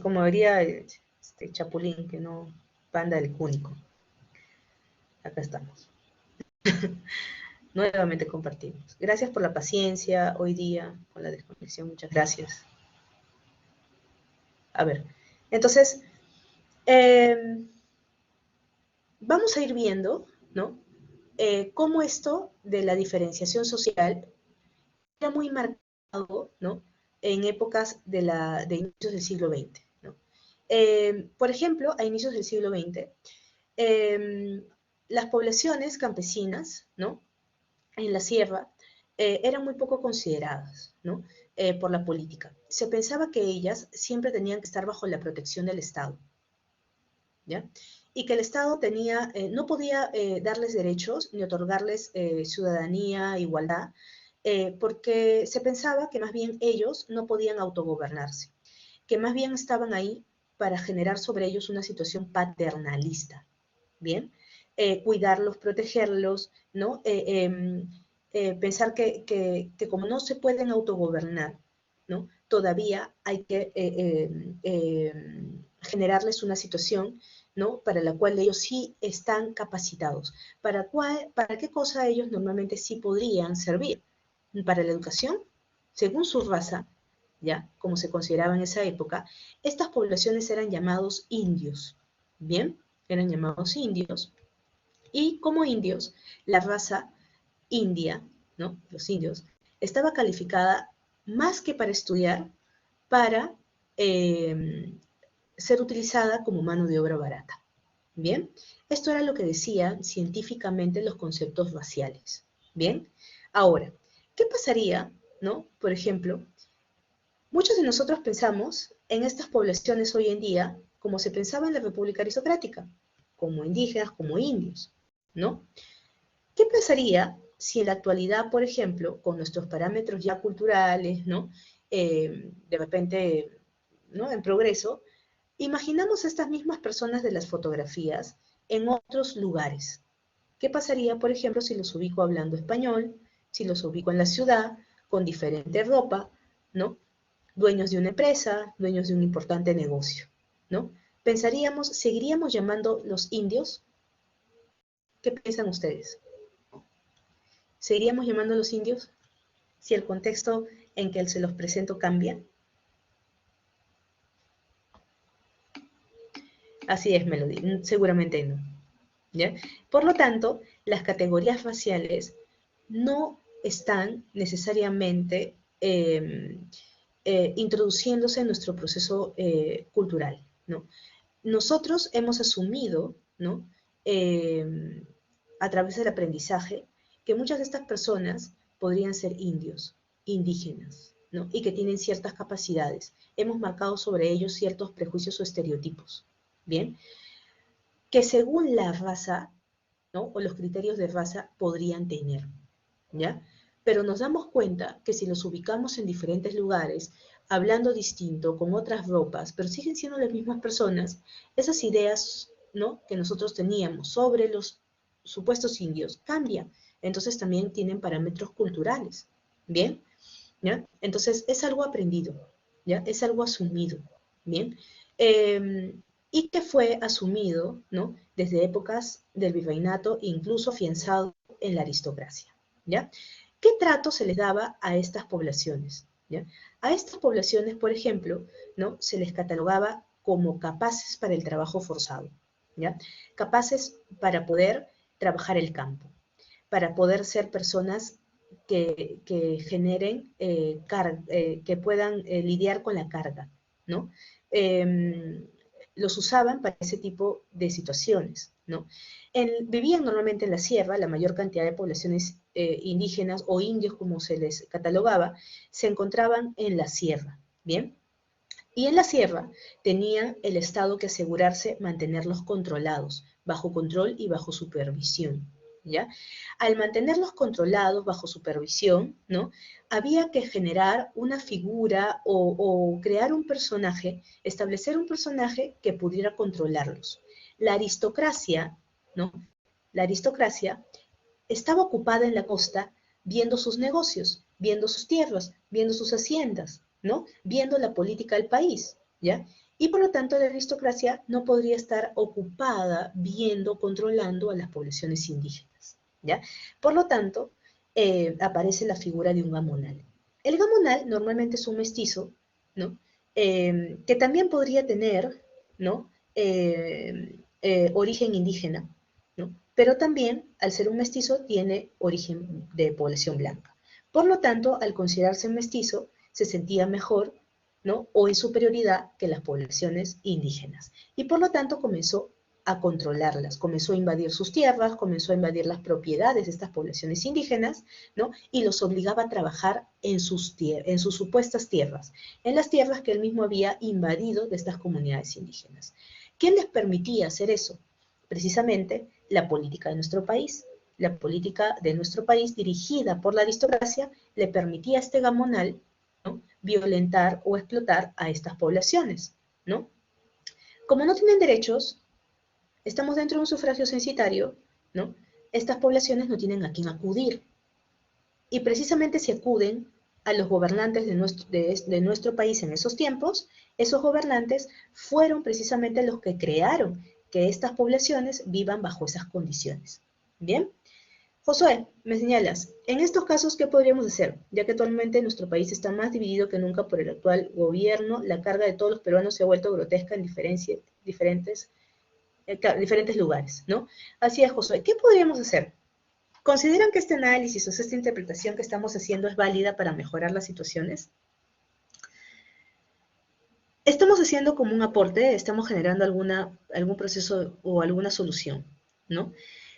como diría Chapulín, que no, panda del cúnico. Acá estamos. Nuevamente compartimos. Gracias por la paciencia hoy día con la desconexión, muchas gracias. A ver, entonces, vamos a ir viendo, ¿no? Cómo esto de la diferenciación social era muy marcado, ¿no? En épocas de inicios del siglo XX, ¿no? Por ejemplo, a inicios del siglo XX, las poblaciones campesinas, ¿no? En la sierra, eran muy poco consideradas, ¿no? Por la política. Se pensaba que ellas siempre tenían que estar bajo la protección del Estado, ¿ya? Y que el Estado no podía darles derechos ni otorgarles ciudadanía, igualdad, porque se pensaba que más bien ellos no podían autogobernarse, que más bien estaban ahí para generar sobre ellos una situación paternalista, ¿bien? Cuidarlos, protegerlos, ¿no? Pensar que como no se pueden autogobernar, ¿no? Todavía hay que generarles una situación, ¿no? Para la cual ellos sí están capacitados. ¿Para qué cosa ellos normalmente sí podrían servir? Para la educación, según su raza, ¿ya? Como se consideraba en esa época, estas poblaciones eran llamados indios, ¿bien? Eran llamados indios. Y como indios, la raza india, ¿no? Los indios, estaba calificada más que para estudiar, para ser utilizada como mano de obra barata. Bien, esto era lo que decían científicamente los conceptos raciales. Bien, ahora, ¿qué pasaría, no? Por ejemplo, muchos de nosotros pensamos en estas poblaciones hoy en día como se pensaba en la República Aristocrática, como indígenas, como indios, ¿no? ¿Qué pasaría si en la actualidad, por ejemplo, con nuestros parámetros ya culturales, ¿no? De repente, ¿no? En progreso, imaginamos estas mismas personas de las fotografías en otros lugares. ¿Qué pasaría, por ejemplo, si los ubico hablando español, si los ubico en la ciudad, con diferente ropa, ¿no? Dueños de una empresa, dueños de un importante negocio, ¿no? ¿Seguiríamos llamando los indios? ¿Qué piensan ustedes? ¿Seguiríamos llamando a los indios si el contexto en que se los presento cambia? Así es, Melody, seguramente no, ¿ya? Por lo tanto, las categorías raciales no están necesariamente introduciéndose en nuestro proceso cultural, ¿no? Nosotros hemos asumido, ¿no? A través del aprendizaje, que muchas de estas personas podrían ser indios, indígenas, ¿no? Y que tienen ciertas capacidades. Hemos marcado sobre ellos ciertos prejuicios o estereotipos, ¿bien? Que según la raza, ¿no? O los criterios de raza podrían tener, ¿ya? Pero nos damos cuenta que si los ubicamos en diferentes lugares, hablando distinto, con otras ropas, pero siguen siendo las mismas personas, esas ideas, ¿no? Que nosotros teníamos sobre los supuestos indios cambian. Entonces también tienen parámetros culturales, ¿bien? ¿Ya? Entonces es algo aprendido, ¿ya? Es algo asumido, ¿bien? Y que fue asumido, ¿no? Desde épocas del virreinato, incluso afianzado en la aristocracia, ¿ya? ¿Qué trato se les daba a estas poblaciones? ¿Ya? A estas poblaciones, por ejemplo, ¿no? Se les catalogaba como capaces para el trabajo forzado, ¿ya? Capaces para poder trabajar el campo, para poder ser personas que generen, que puedan lidiar con la carga, ¿no? Los usaban para ese tipo de situaciones, ¿no? Vivían normalmente en la sierra, la mayor cantidad de poblaciones indígenas o indios, como se les catalogaba, se encontraban en la sierra, ¿bien? Y en la sierra tenían el Estado que asegurarse mantenerlos controlados, bajo control y bajo supervisión, ¿ya? Al mantenerlos controlados, bajo supervisión, ¿no? Había que generar una figura o crear un personaje, establecer un personaje que pudiera controlarlos. La aristocracia, ¿no? La aristocracia estaba ocupada en la costa viendo sus negocios, viendo sus tierras, viendo sus haciendas, ¿no? Viendo la política del país, ¿ya? Y por lo tanto la aristocracia no podría estar ocupada viendo, controlando a las poblaciones indígenas, ¿ya? Por lo tanto, aparece la figura de un gamonal. El gamonal normalmente es un mestizo, ¿no? Que también podría tener, ¿no? Origen indígena, ¿no? Pero también, al ser un mestizo, tiene origen de población blanca. Por lo tanto, al considerarse mestizo, se sentía mejor, ¿no? O en superioridad que las poblaciones indígenas. Y por lo tanto comenzó a controlarlas, comenzó a invadir sus tierras, comenzó a invadir las propiedades de estas poblaciones indígenas, ¿no? Y los obligaba a trabajar en sus supuestas tierras, en las tierras que él mismo había invadido de estas comunidades indígenas. ¿Quién les permitía hacer eso? Precisamente la política de nuestro país. La política de nuestro país, dirigida por la aristocracia, le permitía a este gamonal, ¿no? Violentar o explotar a estas poblaciones, ¿no? Como no tienen derechos, estamos dentro de un sufragio censitario, ¿no? Estas poblaciones no tienen a quién acudir. Y precisamente si acuden a los gobernantes de nuestro país en esos tiempos, esos gobernantes fueron precisamente los que crearon que estas poblaciones vivan bajo esas condiciones. ¿Bien? Josué, me señalas, en estos casos, ¿qué podríamos hacer? Ya que actualmente nuestro país está más dividido que nunca por el actual gobierno, la carga de todos los peruanos se ha vuelto grotesca en diferentes lugares, ¿no? Así es, Josué, ¿qué podríamos hacer? ¿Consideran que este análisis o esta interpretación que estamos haciendo es válida para mejorar las situaciones? Estamos haciendo como un aporte, estamos generando algún proceso o alguna solución, ¿no?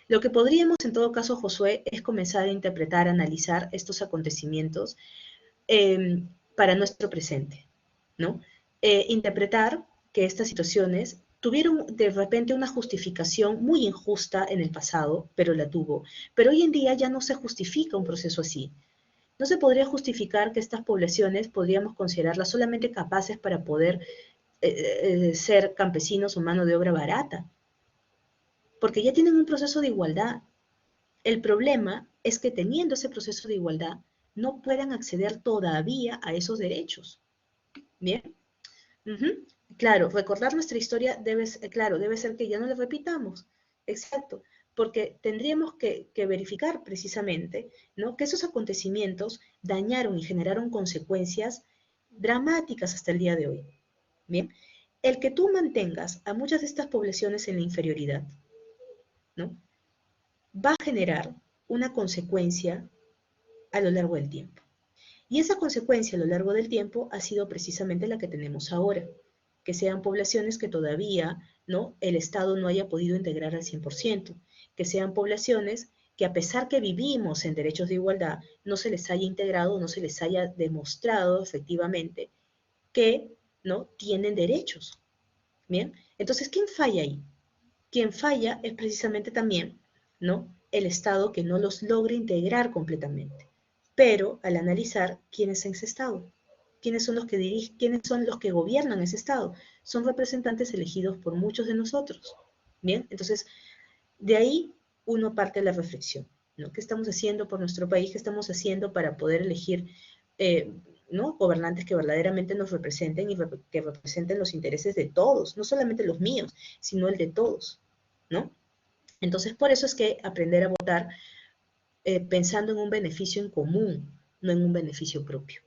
Lo que podríamos, en todo caso, Josué, es comenzar a interpretar, analizar estos acontecimientos para nuestro presente, ¿no? Interpretar que estas situaciones tuvieron de repente una justificación muy injusta en el pasado, pero la tuvo. Pero hoy en día ya no se justifica un proceso así. No se podría justificar que estas poblaciones podríamos considerarlas solamente capaces para poder ser campesinos o mano de obra barata, porque ya tienen un proceso de igualdad. El problema es que teniendo ese proceso de igualdad, no puedan acceder todavía a esos derechos. ¿Bien? Claro, recordar nuestra historia debe ser que ya no la repitamos. Exacto, porque tendríamos que verificar precisamente, ¿no? Que esos acontecimientos dañaron y generaron consecuencias dramáticas hasta el día de hoy. Bien, el que tú mantengas a muchas de estas poblaciones en la inferioridad, ¿no? Va a generar una consecuencia a lo largo del tiempo. Y esa consecuencia a lo largo del tiempo ha sido precisamente la que tenemos ahora, que sean poblaciones que todavía, ¿no? El Estado no haya podido integrar al 100%, que sean poblaciones que a pesar que vivimos en derechos de igualdad, no se les haya integrado, no se les haya demostrado efectivamente que, ¿no? Tienen derechos. ¿Bien? Entonces, ¿quién falla ahí? Quien falla es precisamente también, ¿no? El Estado que no los logra integrar completamente. Pero al analizar quién es ese Estado, quiénes son los que dirigen, quiénes son los que gobiernan ese Estado, son representantes elegidos por muchos de nosotros. Bien, entonces de ahí uno parte la reflexión, ¿no? ¿Qué estamos haciendo por nuestro país? ¿Qué estamos haciendo para poder elegir, ¿no? Gobernantes que verdaderamente nos representen y que representen los intereses de todos, no solamente los míos, sino el de todos, ¿no? Entonces, por eso es que aprender a votar pensando en un beneficio en común, no en un beneficio propio.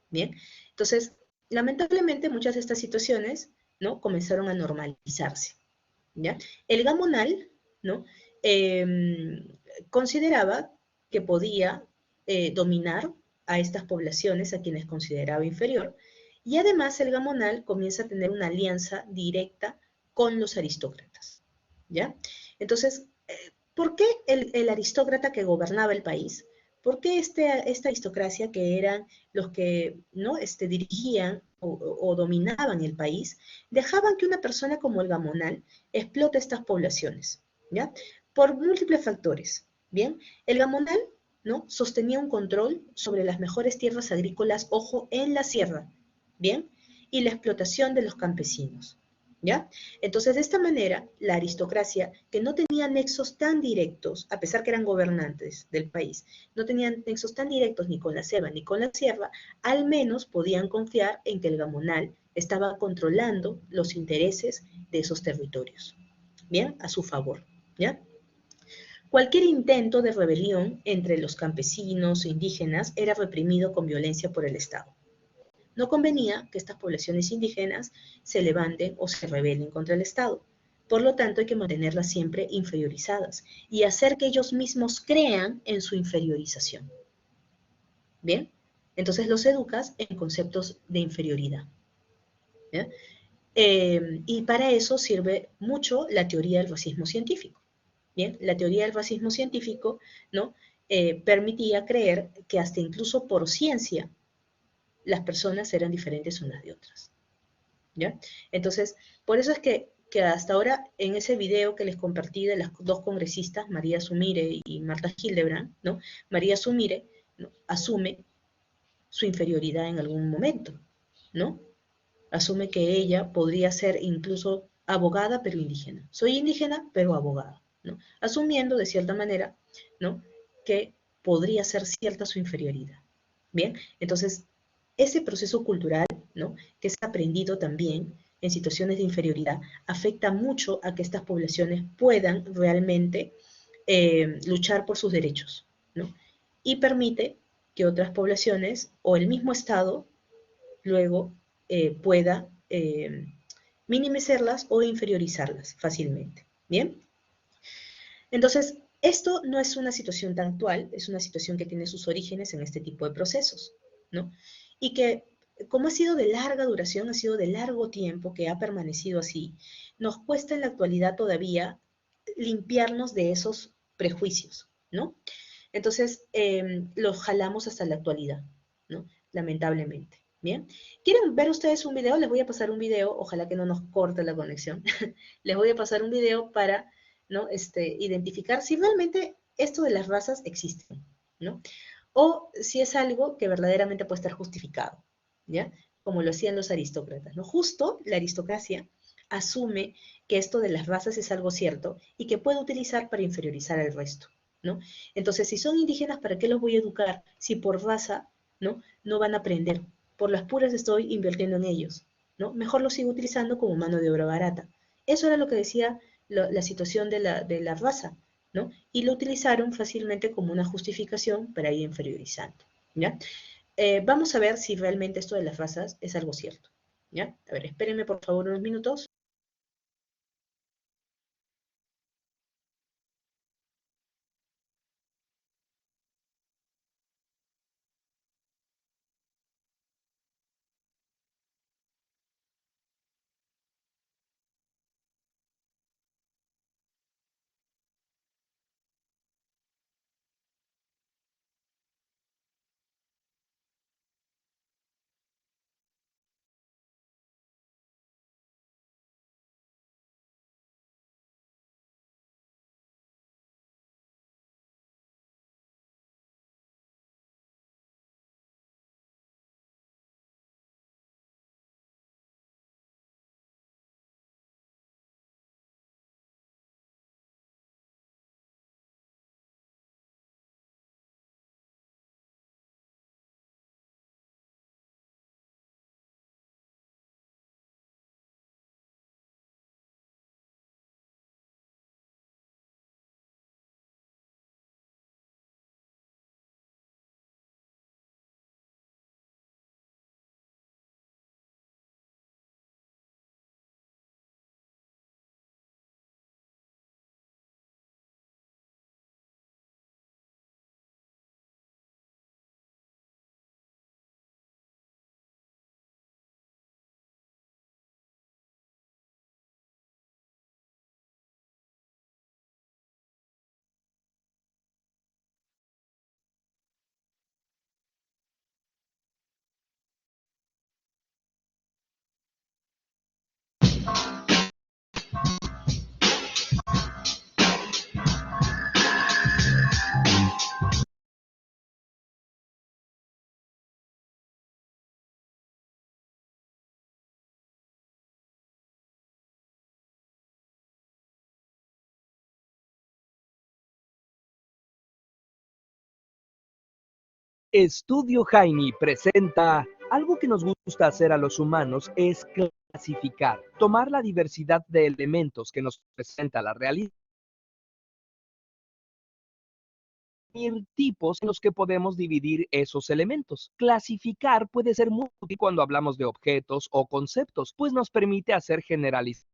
Bien, entonces, lamentablemente muchas de estas situaciones, ¿no? Comenzaron a normalizarse, ¿ya? El gamonal, ¿no? Consideraba que podía dominar a estas poblaciones a quienes consideraba inferior, y además el gamonal comienza a tener una alianza directa con los aristócratas, ¿ya? Entonces, ¿por qué el aristócrata que gobernaba el país? ¿Por qué esta aristocracia que eran los que, ¿no? dirigían o dominaban el país, dejaban que una persona como el gamonal explote estas poblaciones? ¿Ya? Por múltiples factores, ¿bien? El gamonal, ¿no? Sostenía un control sobre las mejores tierras agrícolas, ojo, en la sierra, ¿bien? Y la explotación de los campesinos, ¿Ya? Entonces, de esta manera, la aristocracia, que no tenía nexos tan directos, a pesar que eran gobernantes del país, no tenían nexos tan directos ni con la ceba ni con la sierva, al menos podían confiar en que el gamonal estaba controlando los intereses de esos territorios, ¿bien? A su favor, ¿ya? Cualquier intento de rebelión entre los campesinos e indígenas era reprimido con violencia por el Estado. No convenía que estas poblaciones indígenas se levanten o se rebelen contra el Estado. Por lo tanto, hay que mantenerlas siempre inferiorizadas y hacer que ellos mismos crean en su inferiorización. ¿Bien? Entonces los educas en conceptos de inferioridad. ¿Ya? Y para eso sirve mucho la teoría del racismo científico. Bien, la teoría del racismo científico, ¿no? Permitía creer que hasta incluso por ciencia las personas eran diferentes unas de otras. ¿Ya? Entonces, por eso es que hasta ahora en ese video que les compartí de las dos congresistas, María Sumire y Marta Hildebrand, ¿no? María Sumire, ¿no?, asume su inferioridad en algún momento, ¿no? Asume que ella podría ser incluso abogada pero indígena. Soy indígena pero abogada, ¿no? Asumiendo de cierta manera, ¿no?, que podría ser cierta su inferioridad. Bien, entonces ese proceso cultural, ¿no?, que es aprendido también en situaciones de inferioridad, afecta mucho a que estas poblaciones puedan realmente luchar por sus derechos, ¿no? Y permite que otras poblaciones o el mismo Estado luego pueda minimizarlas o inferiorizarlas fácilmente. ¿Bien? Entonces, esto no es una situación tan actual, es una situación que tiene sus orígenes en este tipo de procesos, ¿no? Y que, como ha sido de larga duración, ha sido de largo tiempo que ha permanecido así, nos cuesta en la actualidad todavía limpiarnos de esos prejuicios, ¿no? Entonces, los jalamos hasta la actualidad, ¿no? Lamentablemente. ¿Bien? ¿Quieren ver ustedes un video? Les voy a pasar un video, ojalá que no nos corte la conexión. Les voy a pasar un video para, ¿no?, identificar si realmente esto de las razas existe, ¿no? O si es algo que verdaderamente puede estar justificado, ¿ya? Como lo hacían los aristócratas, ¿no? Justo la aristocracia asume que esto de las razas es algo cierto y que puede utilizar para inferiorizar al resto, ¿no? Entonces, si son indígenas, ¿para qué los voy a educar si por raza, no van a aprender? Por las puras estoy invirtiendo en ellos, ¿no? Mejor los sigo utilizando como mano de obra barata. Eso era lo que decía la situación de la raza, ¿no? Y lo utilizaron fácilmente como una justificación para ir inferiorizando, ¿ya? Vamos a ver si realmente esto de las razas es algo cierto, ¿ya? A ver, espérenme por favor unos minutos. Estudio Jaini presenta algo que nos gusta hacer a los humanos es clasificar, tomar la diversidad de elementos que nos presenta la realidad y tipos en los que podemos dividir esos elementos. Clasificar puede ser muy útil cuando hablamos de objetos o conceptos, pues nos permite hacer generalizaciones.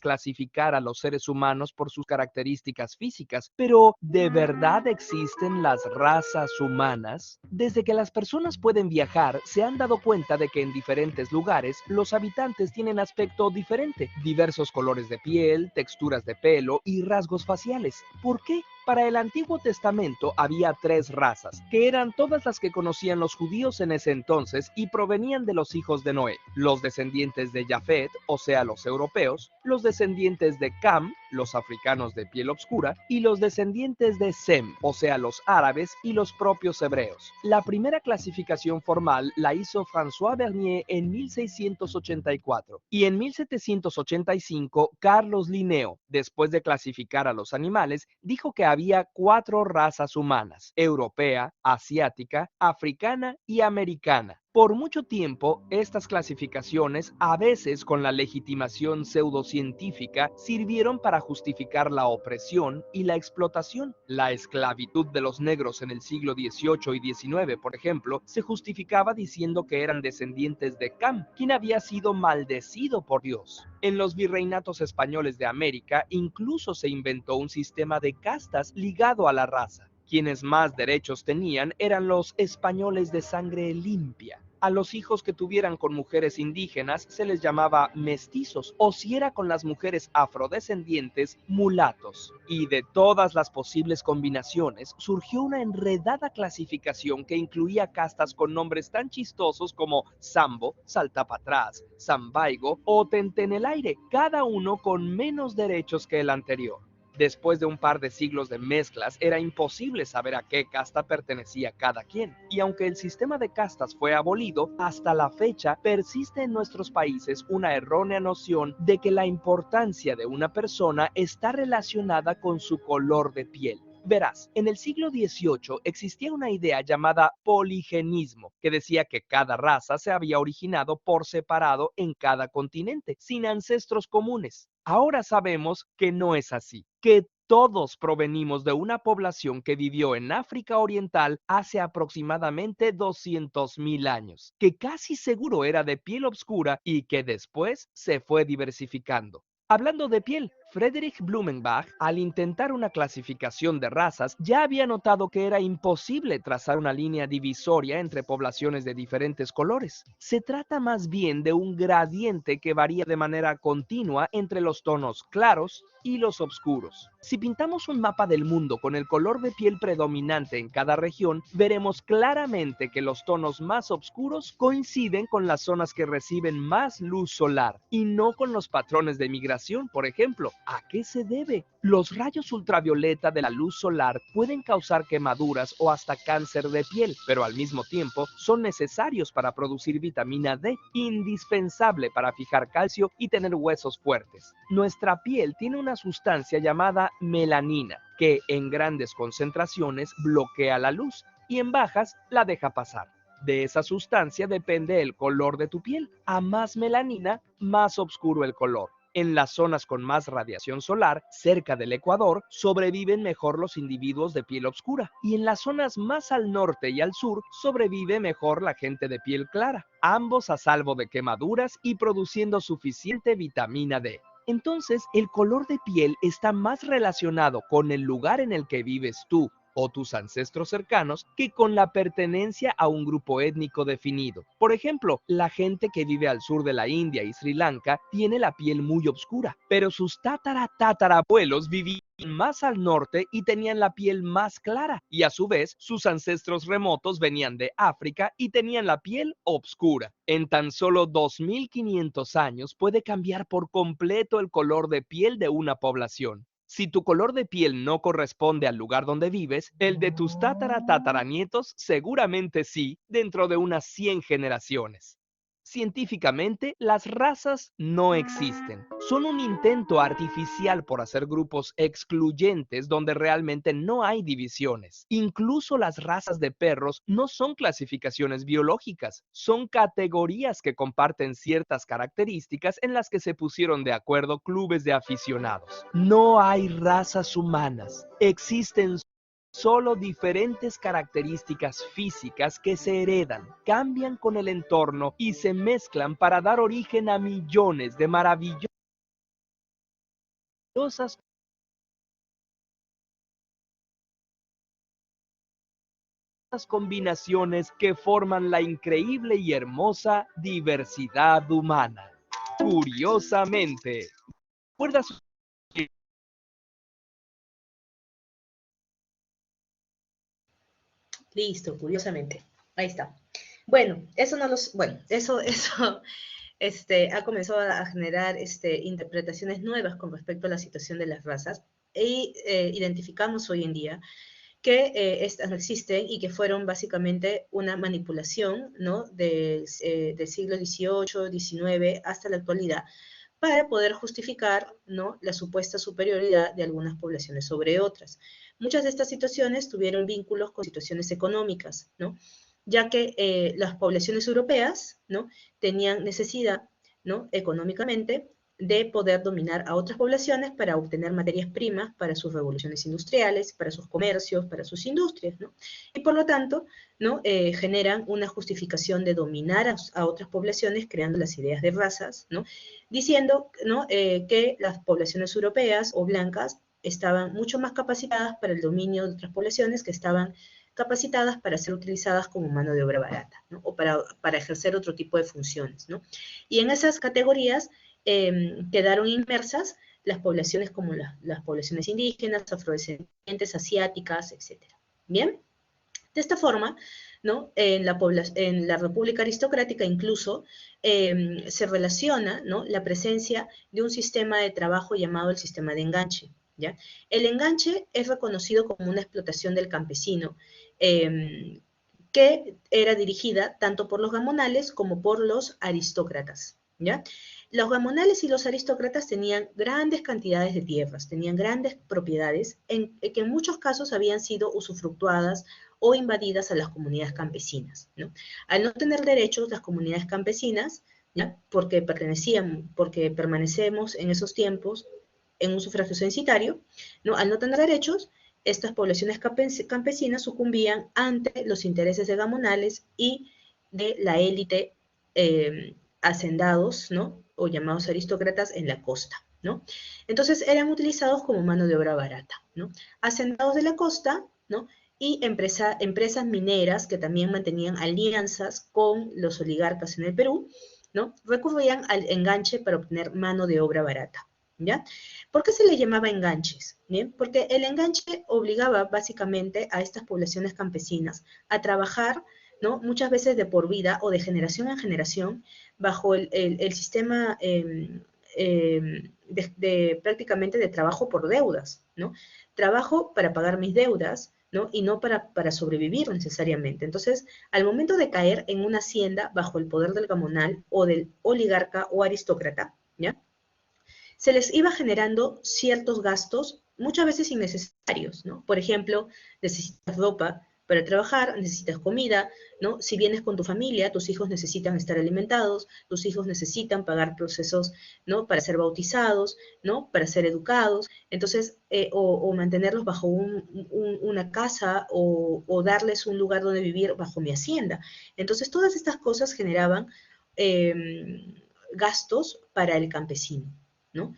Clasificar a los seres humanos por sus características físicas, pero ¿de verdad existen las razas humanas? Desde que las personas pueden viajar, se han dado cuenta de que en diferentes lugares los habitantes tienen aspecto diferente, diversos colores de piel, texturas de pelo y rasgos faciales. ¿Por qué? Para el Antiguo Testamento había 3 razas, que eran todas las que conocían los judíos en ese entonces y provenían de los hijos de Noé: los descendientes de Jafet, o sea, los europeos, los descendientes de Cam, los africanos de piel oscura, y los descendientes de Sem, o sea, los árabes y los propios hebreos. La primera clasificación formal la hizo François Bernier en 1684 y en 1785 Carlos Linneo, después de clasificar a los animales, dijo que había 4 razas humanas: europea, asiática, africana y americana. Por mucho tiempo, estas clasificaciones, a veces con la legitimación pseudocientífica, sirvieron para justificar la opresión y la explotación. La esclavitud de los negros en el siglo XVIII y XIX, por ejemplo, se justificaba diciendo que eran descendientes de Cam, quien había sido maldecido por Dios. En los virreinatos españoles de América, incluso se inventó un sistema de castas ligado a la raza. Quienes más derechos tenían eran los españoles de sangre limpia. A los hijos que tuvieran con mujeres indígenas se les llamaba mestizos, o si era con las mujeres afrodescendientes, mulatos. Y de todas las posibles combinaciones surgió una enredada clasificación que incluía castas con nombres tan chistosos como Sambo, Saltapatrás, Zambaigo o Tentenelaire, cada uno con menos derechos que el anterior. Después de un par de siglos de mezclas, era imposible saber a qué casta pertenecía cada quien. Y aunque el sistema de castas fue abolido, hasta la fecha persiste en nuestros países una errónea noción de que la importancia de una persona está relacionada con su color de piel. Verás, en el siglo XVIII existía una idea llamada poligenismo, que decía que cada raza se había originado por separado en cada continente, sin ancestros comunes. Ahora sabemos que no es así, que todos provenimos de una población que vivió en África Oriental hace aproximadamente 200.000 años, que casi seguro era de piel oscura y que después se fue diversificando. Hablando de piel, Friedrich Blumenbach, al intentar una clasificación de razas, ya había notado que era imposible trazar una línea divisoria entre poblaciones de diferentes colores. Se trata más bien de un gradiente que varía de manera continua entre los tonos claros y los oscuros. Si pintamos un mapa del mundo con el color de piel predominante en cada región, veremos claramente que los tonos más oscuros coinciden con las zonas que reciben más luz solar y no con los patrones de migración, por ejemplo. ¿A qué se debe? Los rayos ultravioleta de la luz solar pueden causar quemaduras o hasta cáncer de piel, pero al mismo tiempo son necesarios para producir vitamina D, indispensable para fijar calcio y tener huesos fuertes. Nuestra piel tiene una sustancia llamada melanina, que en grandes concentraciones bloquea la luz y en bajas la deja pasar. De esa sustancia depende el color de tu piel. A más melanina, más oscuro el color. En las zonas con más radiación solar, cerca del ecuador, sobreviven mejor los individuos de piel oscura, y en las zonas más al norte y al sur, sobrevive mejor la gente de piel clara, ambos a salvo de quemaduras y produciendo suficiente vitamina D. Entonces, el color de piel está más relacionado con el lugar en el que vives tú o tus ancestros cercanos que con la pertenencia a un grupo étnico definido. Por ejemplo, la gente que vive al sur de la India y Sri Lanka tiene la piel muy oscura, pero sus tatarabuelos vivían más al norte y tenían la piel más clara, y a su vez sus ancestros remotos venían de África y tenían la piel oscura. En tan solo 2500 años puede cambiar por completo el color de piel de una población. Si tu color de piel no corresponde al lugar donde vives, el de tus tataranietos seguramente sí, dentro de unas 100 generaciones. Científicamente, las razas no existen. Son un intento artificial por hacer grupos excluyentes donde realmente no hay divisiones. Incluso las razas de perros no son clasificaciones biológicas, son categorías que comparten ciertas características en las que se pusieron de acuerdo clubes de aficionados. No hay razas humanas, existen solo diferentes características físicas que se heredan, cambian con el entorno y se mezclan para dar origen a millones de maravillosas combinaciones que forman la increíble y hermosa diversidad humana. Curiosamente, ¿recuerdas? Listo, curiosamente. Ahí está. Bueno, eso ha comenzado a generar interpretaciones nuevas con respecto a la situación de las razas y identificamos hoy en día que estas no existen y que fueron básicamente una manipulación, ¿no? del siglo XVIII, XIX hasta la actualidad para poder justificar, ¿no? la supuesta superioridad de algunas poblaciones sobre otras. Muchas de estas situaciones tuvieron vínculos con situaciones económicas, ¿no? ya que las poblaciones europeas, ¿no? tenían necesidad, ¿no? económicamente de poder dominar a otras poblaciones para obtener materias primas para sus revoluciones industriales, para sus comercios, para sus industrias, ¿no? Y por lo tanto, ¿no? Generan una justificación de dominar a otras poblaciones creando las ideas de razas, ¿no? Diciendo, ¿no? Que las poblaciones europeas o blancas estaban mucho más capacitadas para el dominio de otras poblaciones que estaban capacitadas para ser utilizadas como mano de obra barata, ¿no? o para ejercer otro tipo de funciones, ¿no? Y en esas categorías quedaron inmersas las poblaciones como las poblaciones indígenas, afrodescendientes, asiáticas, etc. ¿Bien? De esta forma, ¿no? en la República Aristocrática incluso se relaciona, ¿no? la presencia de un sistema de trabajo llamado el sistema de enganche. ¿Ya? El enganche es reconocido como una explotación del campesino que era dirigida tanto por los gamonales como por los aristócratas. ¿Ya? Los gamonales y los aristócratas tenían grandes cantidades de tierras, tenían grandes propiedades que en muchos casos habían sido usufructuadas o invadidas a las comunidades campesinas, ¿no? Al no tener derechos, las comunidades campesinas, ¿ya? porque permanecemos en esos tiempos en un sufragio censitario, ¿no? Al no tener derechos, estas poblaciones campesinas sucumbían ante los intereses de gamonales y de la élite hacendados, ¿no? o llamados aristócratas en la costa, ¿no? Entonces eran utilizados como mano de obra barata, ¿no? Hacendados de la costa, ¿no? y empresas mineras que también mantenían alianzas con los oligarcas en el Perú, ¿no? recurrían al enganche para obtener mano de obra barata, ¿ya? ¿Por qué se le llamaba enganches? ¿Bien? Porque el enganche obligaba básicamente a estas poblaciones campesinas a trabajar, ¿no? muchas veces de por vida o de generación en generación bajo el sistema prácticamente de trabajo por deudas, ¿no? Trabajo para pagar mis deudas, ¿no? y no para sobrevivir necesariamente. Entonces, al momento de caer en una hacienda bajo el poder del gamonal o del oligarca o aristócrata, ¿ya? se les iba generando ciertos gastos, muchas veces innecesarios, ¿no? Por ejemplo, necesitas ropa para trabajar, necesitas comida, ¿no? Si vienes con tu familia, tus hijos necesitan estar alimentados, tus hijos necesitan pagar procesos, ¿no? Para ser bautizados, ¿no? Para ser educados, entonces, o mantenerlos bajo una casa o darles un lugar donde vivir bajo mi hacienda. Entonces, todas estas cosas generaban gastos para el campesino, ¿no?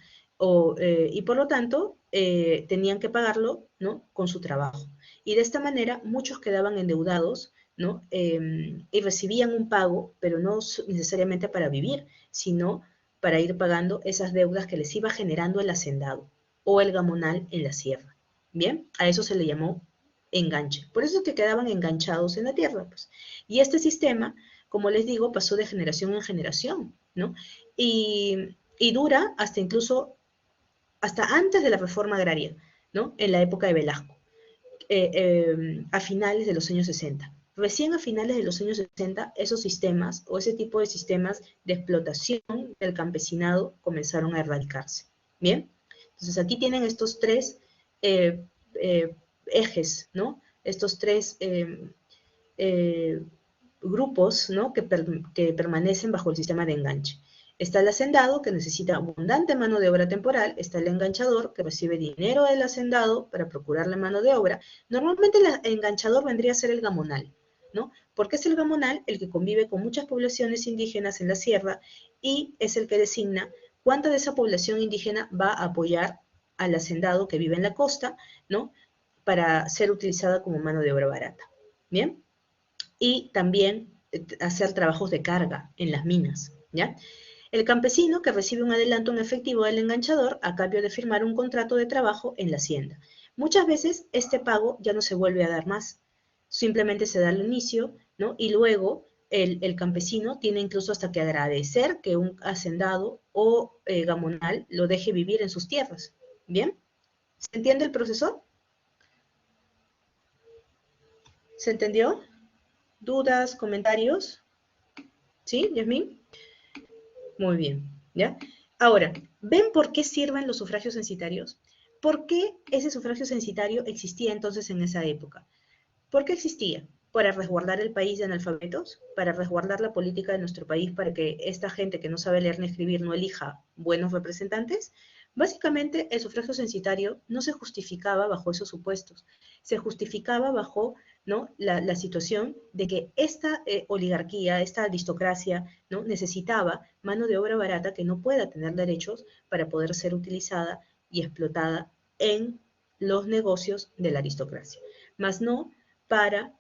Y por lo tanto, tenían que pagarlo, ¿no? con su trabajo. Y de esta manera, muchos quedaban endeudados, ¿no? y recibían un pago, pero no necesariamente para vivir, sino para ir pagando esas deudas que les iba generando el hacendado o el gamonal en la sierra. Bien, a eso se le llamó enganche. Por eso es que quedaban enganchados en la tierra, pues. Y este sistema, como les digo, pasó de generación en generación, ¿no? Y dura hasta antes de la reforma agraria, ¿no? En la época de Velasco, a finales de los años 60. Recién a finales de los años 60, esos sistemas o ese tipo de sistemas de explotación del campesinado comenzaron a erradicarse. ¿Bien? Entonces aquí tienen estos tres ejes, ¿no? Estos tres grupos, ¿no? que permanecen bajo el sistema de enganche. Está el hacendado, que necesita abundante mano de obra temporal. Está el enganchador, que recibe dinero del hacendado para procurarle mano de obra. Normalmente el enganchador vendría a ser el gamonal, ¿no? Porque es el gamonal el que convive con muchas poblaciones indígenas en la sierra y es el que designa cuánta de esa población indígena va a apoyar al hacendado que vive en la costa, ¿no? Para ser utilizada como mano de obra barata. ¿Bien? Y también hacer trabajos de carga en las minas, ¿ya? El campesino que recibe un adelanto en efectivo del enganchador a cambio de firmar un contrato de trabajo en la hacienda. Muchas veces este pago ya no se vuelve a dar más, simplemente se da al inicio, ¿no? Y luego el campesino tiene incluso hasta que agradecer que un hacendado o gamonal lo deje vivir en sus tierras. ¿Bien? ¿Se entiende el proceso? ¿Se entendió? ¿Dudas, comentarios? ¿Sí, Yasmín? Muy bien, ¿ya? Ahora, ¿ven por qué sirven los sufragios censitarios? ¿Por qué ese sufragio censitario existía entonces en esa época? ¿Por qué existía? Para resguardar el país de analfabetos, para resguardar la política de nuestro país, para que esta gente que no sabe leer ni escribir no elija buenos representantes. Básicamente, el sufragio censitario no se justificaba bajo esos supuestos, se justificaba bajo, ¿no? la situación de que esta oligarquía, esta aristocracia, ¿no? necesitaba mano de obra barata que no pueda tener derechos para poder ser utilizada y explotada en los negocios de la aristocracia, más no para,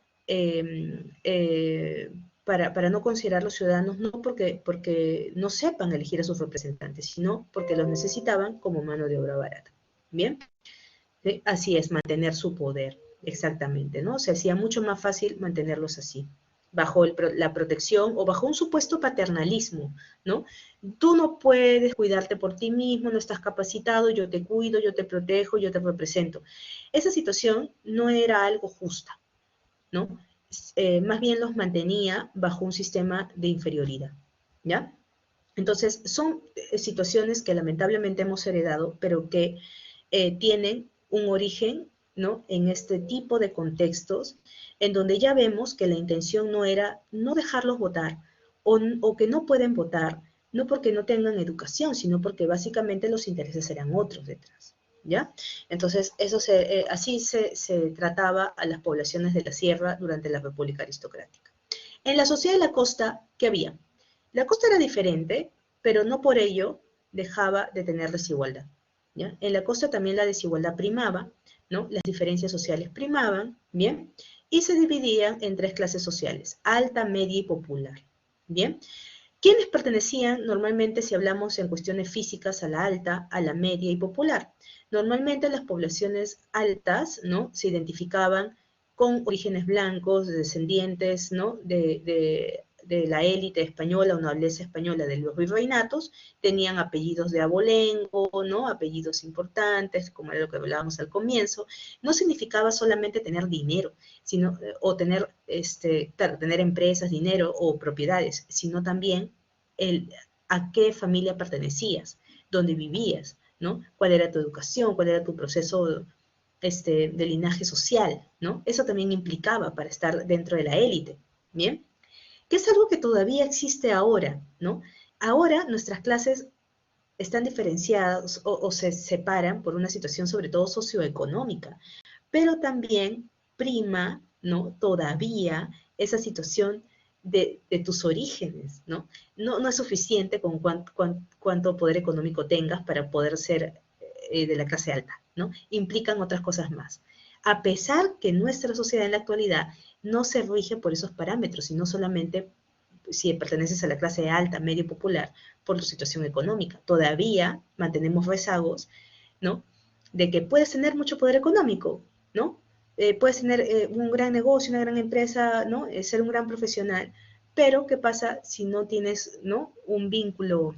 para no considerar los ciudadanos no porque no sepan elegir a sus representantes, sino porque los necesitaban como mano de obra barata. ¿Bien? ¿Sí? Así es, mantener su poder, exactamente, ¿no? Se hacía mucho más fácil mantenerlos así, bajo la protección o bajo un supuesto paternalismo, ¿no? Tú no puedes cuidarte por ti mismo, no estás capacitado, yo te cuido, yo te protejo, yo te represento. Esa situación no era algo justa, ¿no? Más bien los mantenía bajo un sistema de inferioridad, ¿ya? Entonces, son situaciones que lamentablemente hemos heredado, pero que tienen un origen, ¿no? En este tipo de contextos, en donde ya vemos que la intención no era no dejarlos votar, o que no pueden votar, no porque no tengan educación, sino porque básicamente los intereses eran otros detrás, ¿ya? Entonces, así se trataba a las poblaciones de la sierra durante la República Aristocrática. En la sociedad de la costa, ¿qué había? La costa era diferente, pero no por ello dejaba de tener desigualdad, ¿ya? En la costa también la desigualdad primaba, ¿no? Las diferencias sociales primaban, ¿bien? Y se dividían en tres clases sociales, alta, media y popular, ¿bien? ¿Quiénes pertenecían normalmente, si hablamos en cuestiones físicas, a la alta, a la media y popular? Normalmente las poblaciones altas, ¿no? Se identificaban con orígenes blancos, descendientes, ¿no? de la élite española o nobleza española de los virreinatos, tenían apellidos de abolengo, ¿no? Apellidos importantes, como era lo que hablábamos al comienzo. No significaba solamente tener dinero, sino, o tener, tener empresas, dinero o propiedades, sino también a qué familia pertenecías, dónde vivías, ¿no? Cuál era tu educación, cuál era tu proceso de linaje social, ¿no? Eso también implicaba para estar dentro de la élite, ¿bien? Que es algo que todavía existe ahora, ¿no? Ahora nuestras clases están diferenciadas o se separan por una situación sobre todo socioeconómica, pero también prima, ¿no? Todavía esa situación de tus orígenes, ¿no? No es suficiente con cuánto poder económico tengas para poder ser de la clase alta, ¿no? Implican otras cosas más. A pesar que nuestra sociedad en la actualidad no se rige por esos parámetros, sino solamente si perteneces a la clase alta, medio popular, por tu situación económica. Todavía mantenemos rezagos, ¿no? De que puedes tener mucho poder económico, ¿no? Puedes tener un gran negocio, una gran empresa, ¿no? Ser un gran profesional, pero ¿qué pasa si no tienes, ¿no? Un vínculo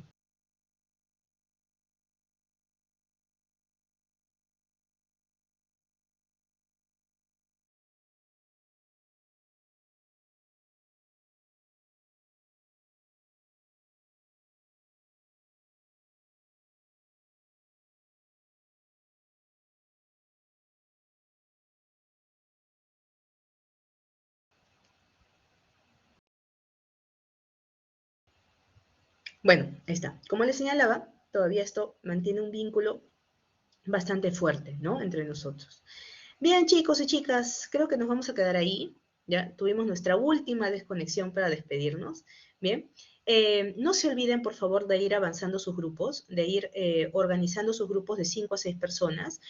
Bueno, ahí está. Como les señalaba, todavía esto mantiene un vínculo bastante fuerte, ¿no? Entre nosotros. Bien, chicos y chicas, creo que nos vamos a quedar ahí. Ya tuvimos nuestra última desconexión para despedirnos. Bien, no se olviden, por favor, de ir avanzando sus grupos, de ir organizando sus grupos de 5 a 6 personas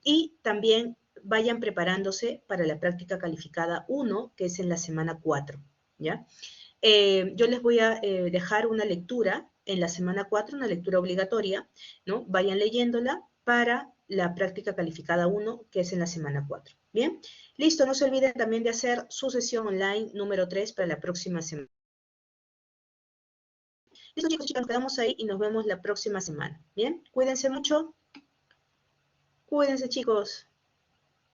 y también vayan preparándose para la práctica calificada 1, que es en la semana 4, ¿ya? Yo les voy a dejar una lectura en la semana 4, una lectura obligatoria, ¿no? Vayan leyéndola para la práctica calificada 1, que es en la semana 4. Bien, listo, no se olviden también de hacer su sesión online número 3 para la próxima semana. Listo, chicos, chicas, nos quedamos ahí y nos vemos la próxima semana. Bien, cuídense mucho. Cuídense, chicos.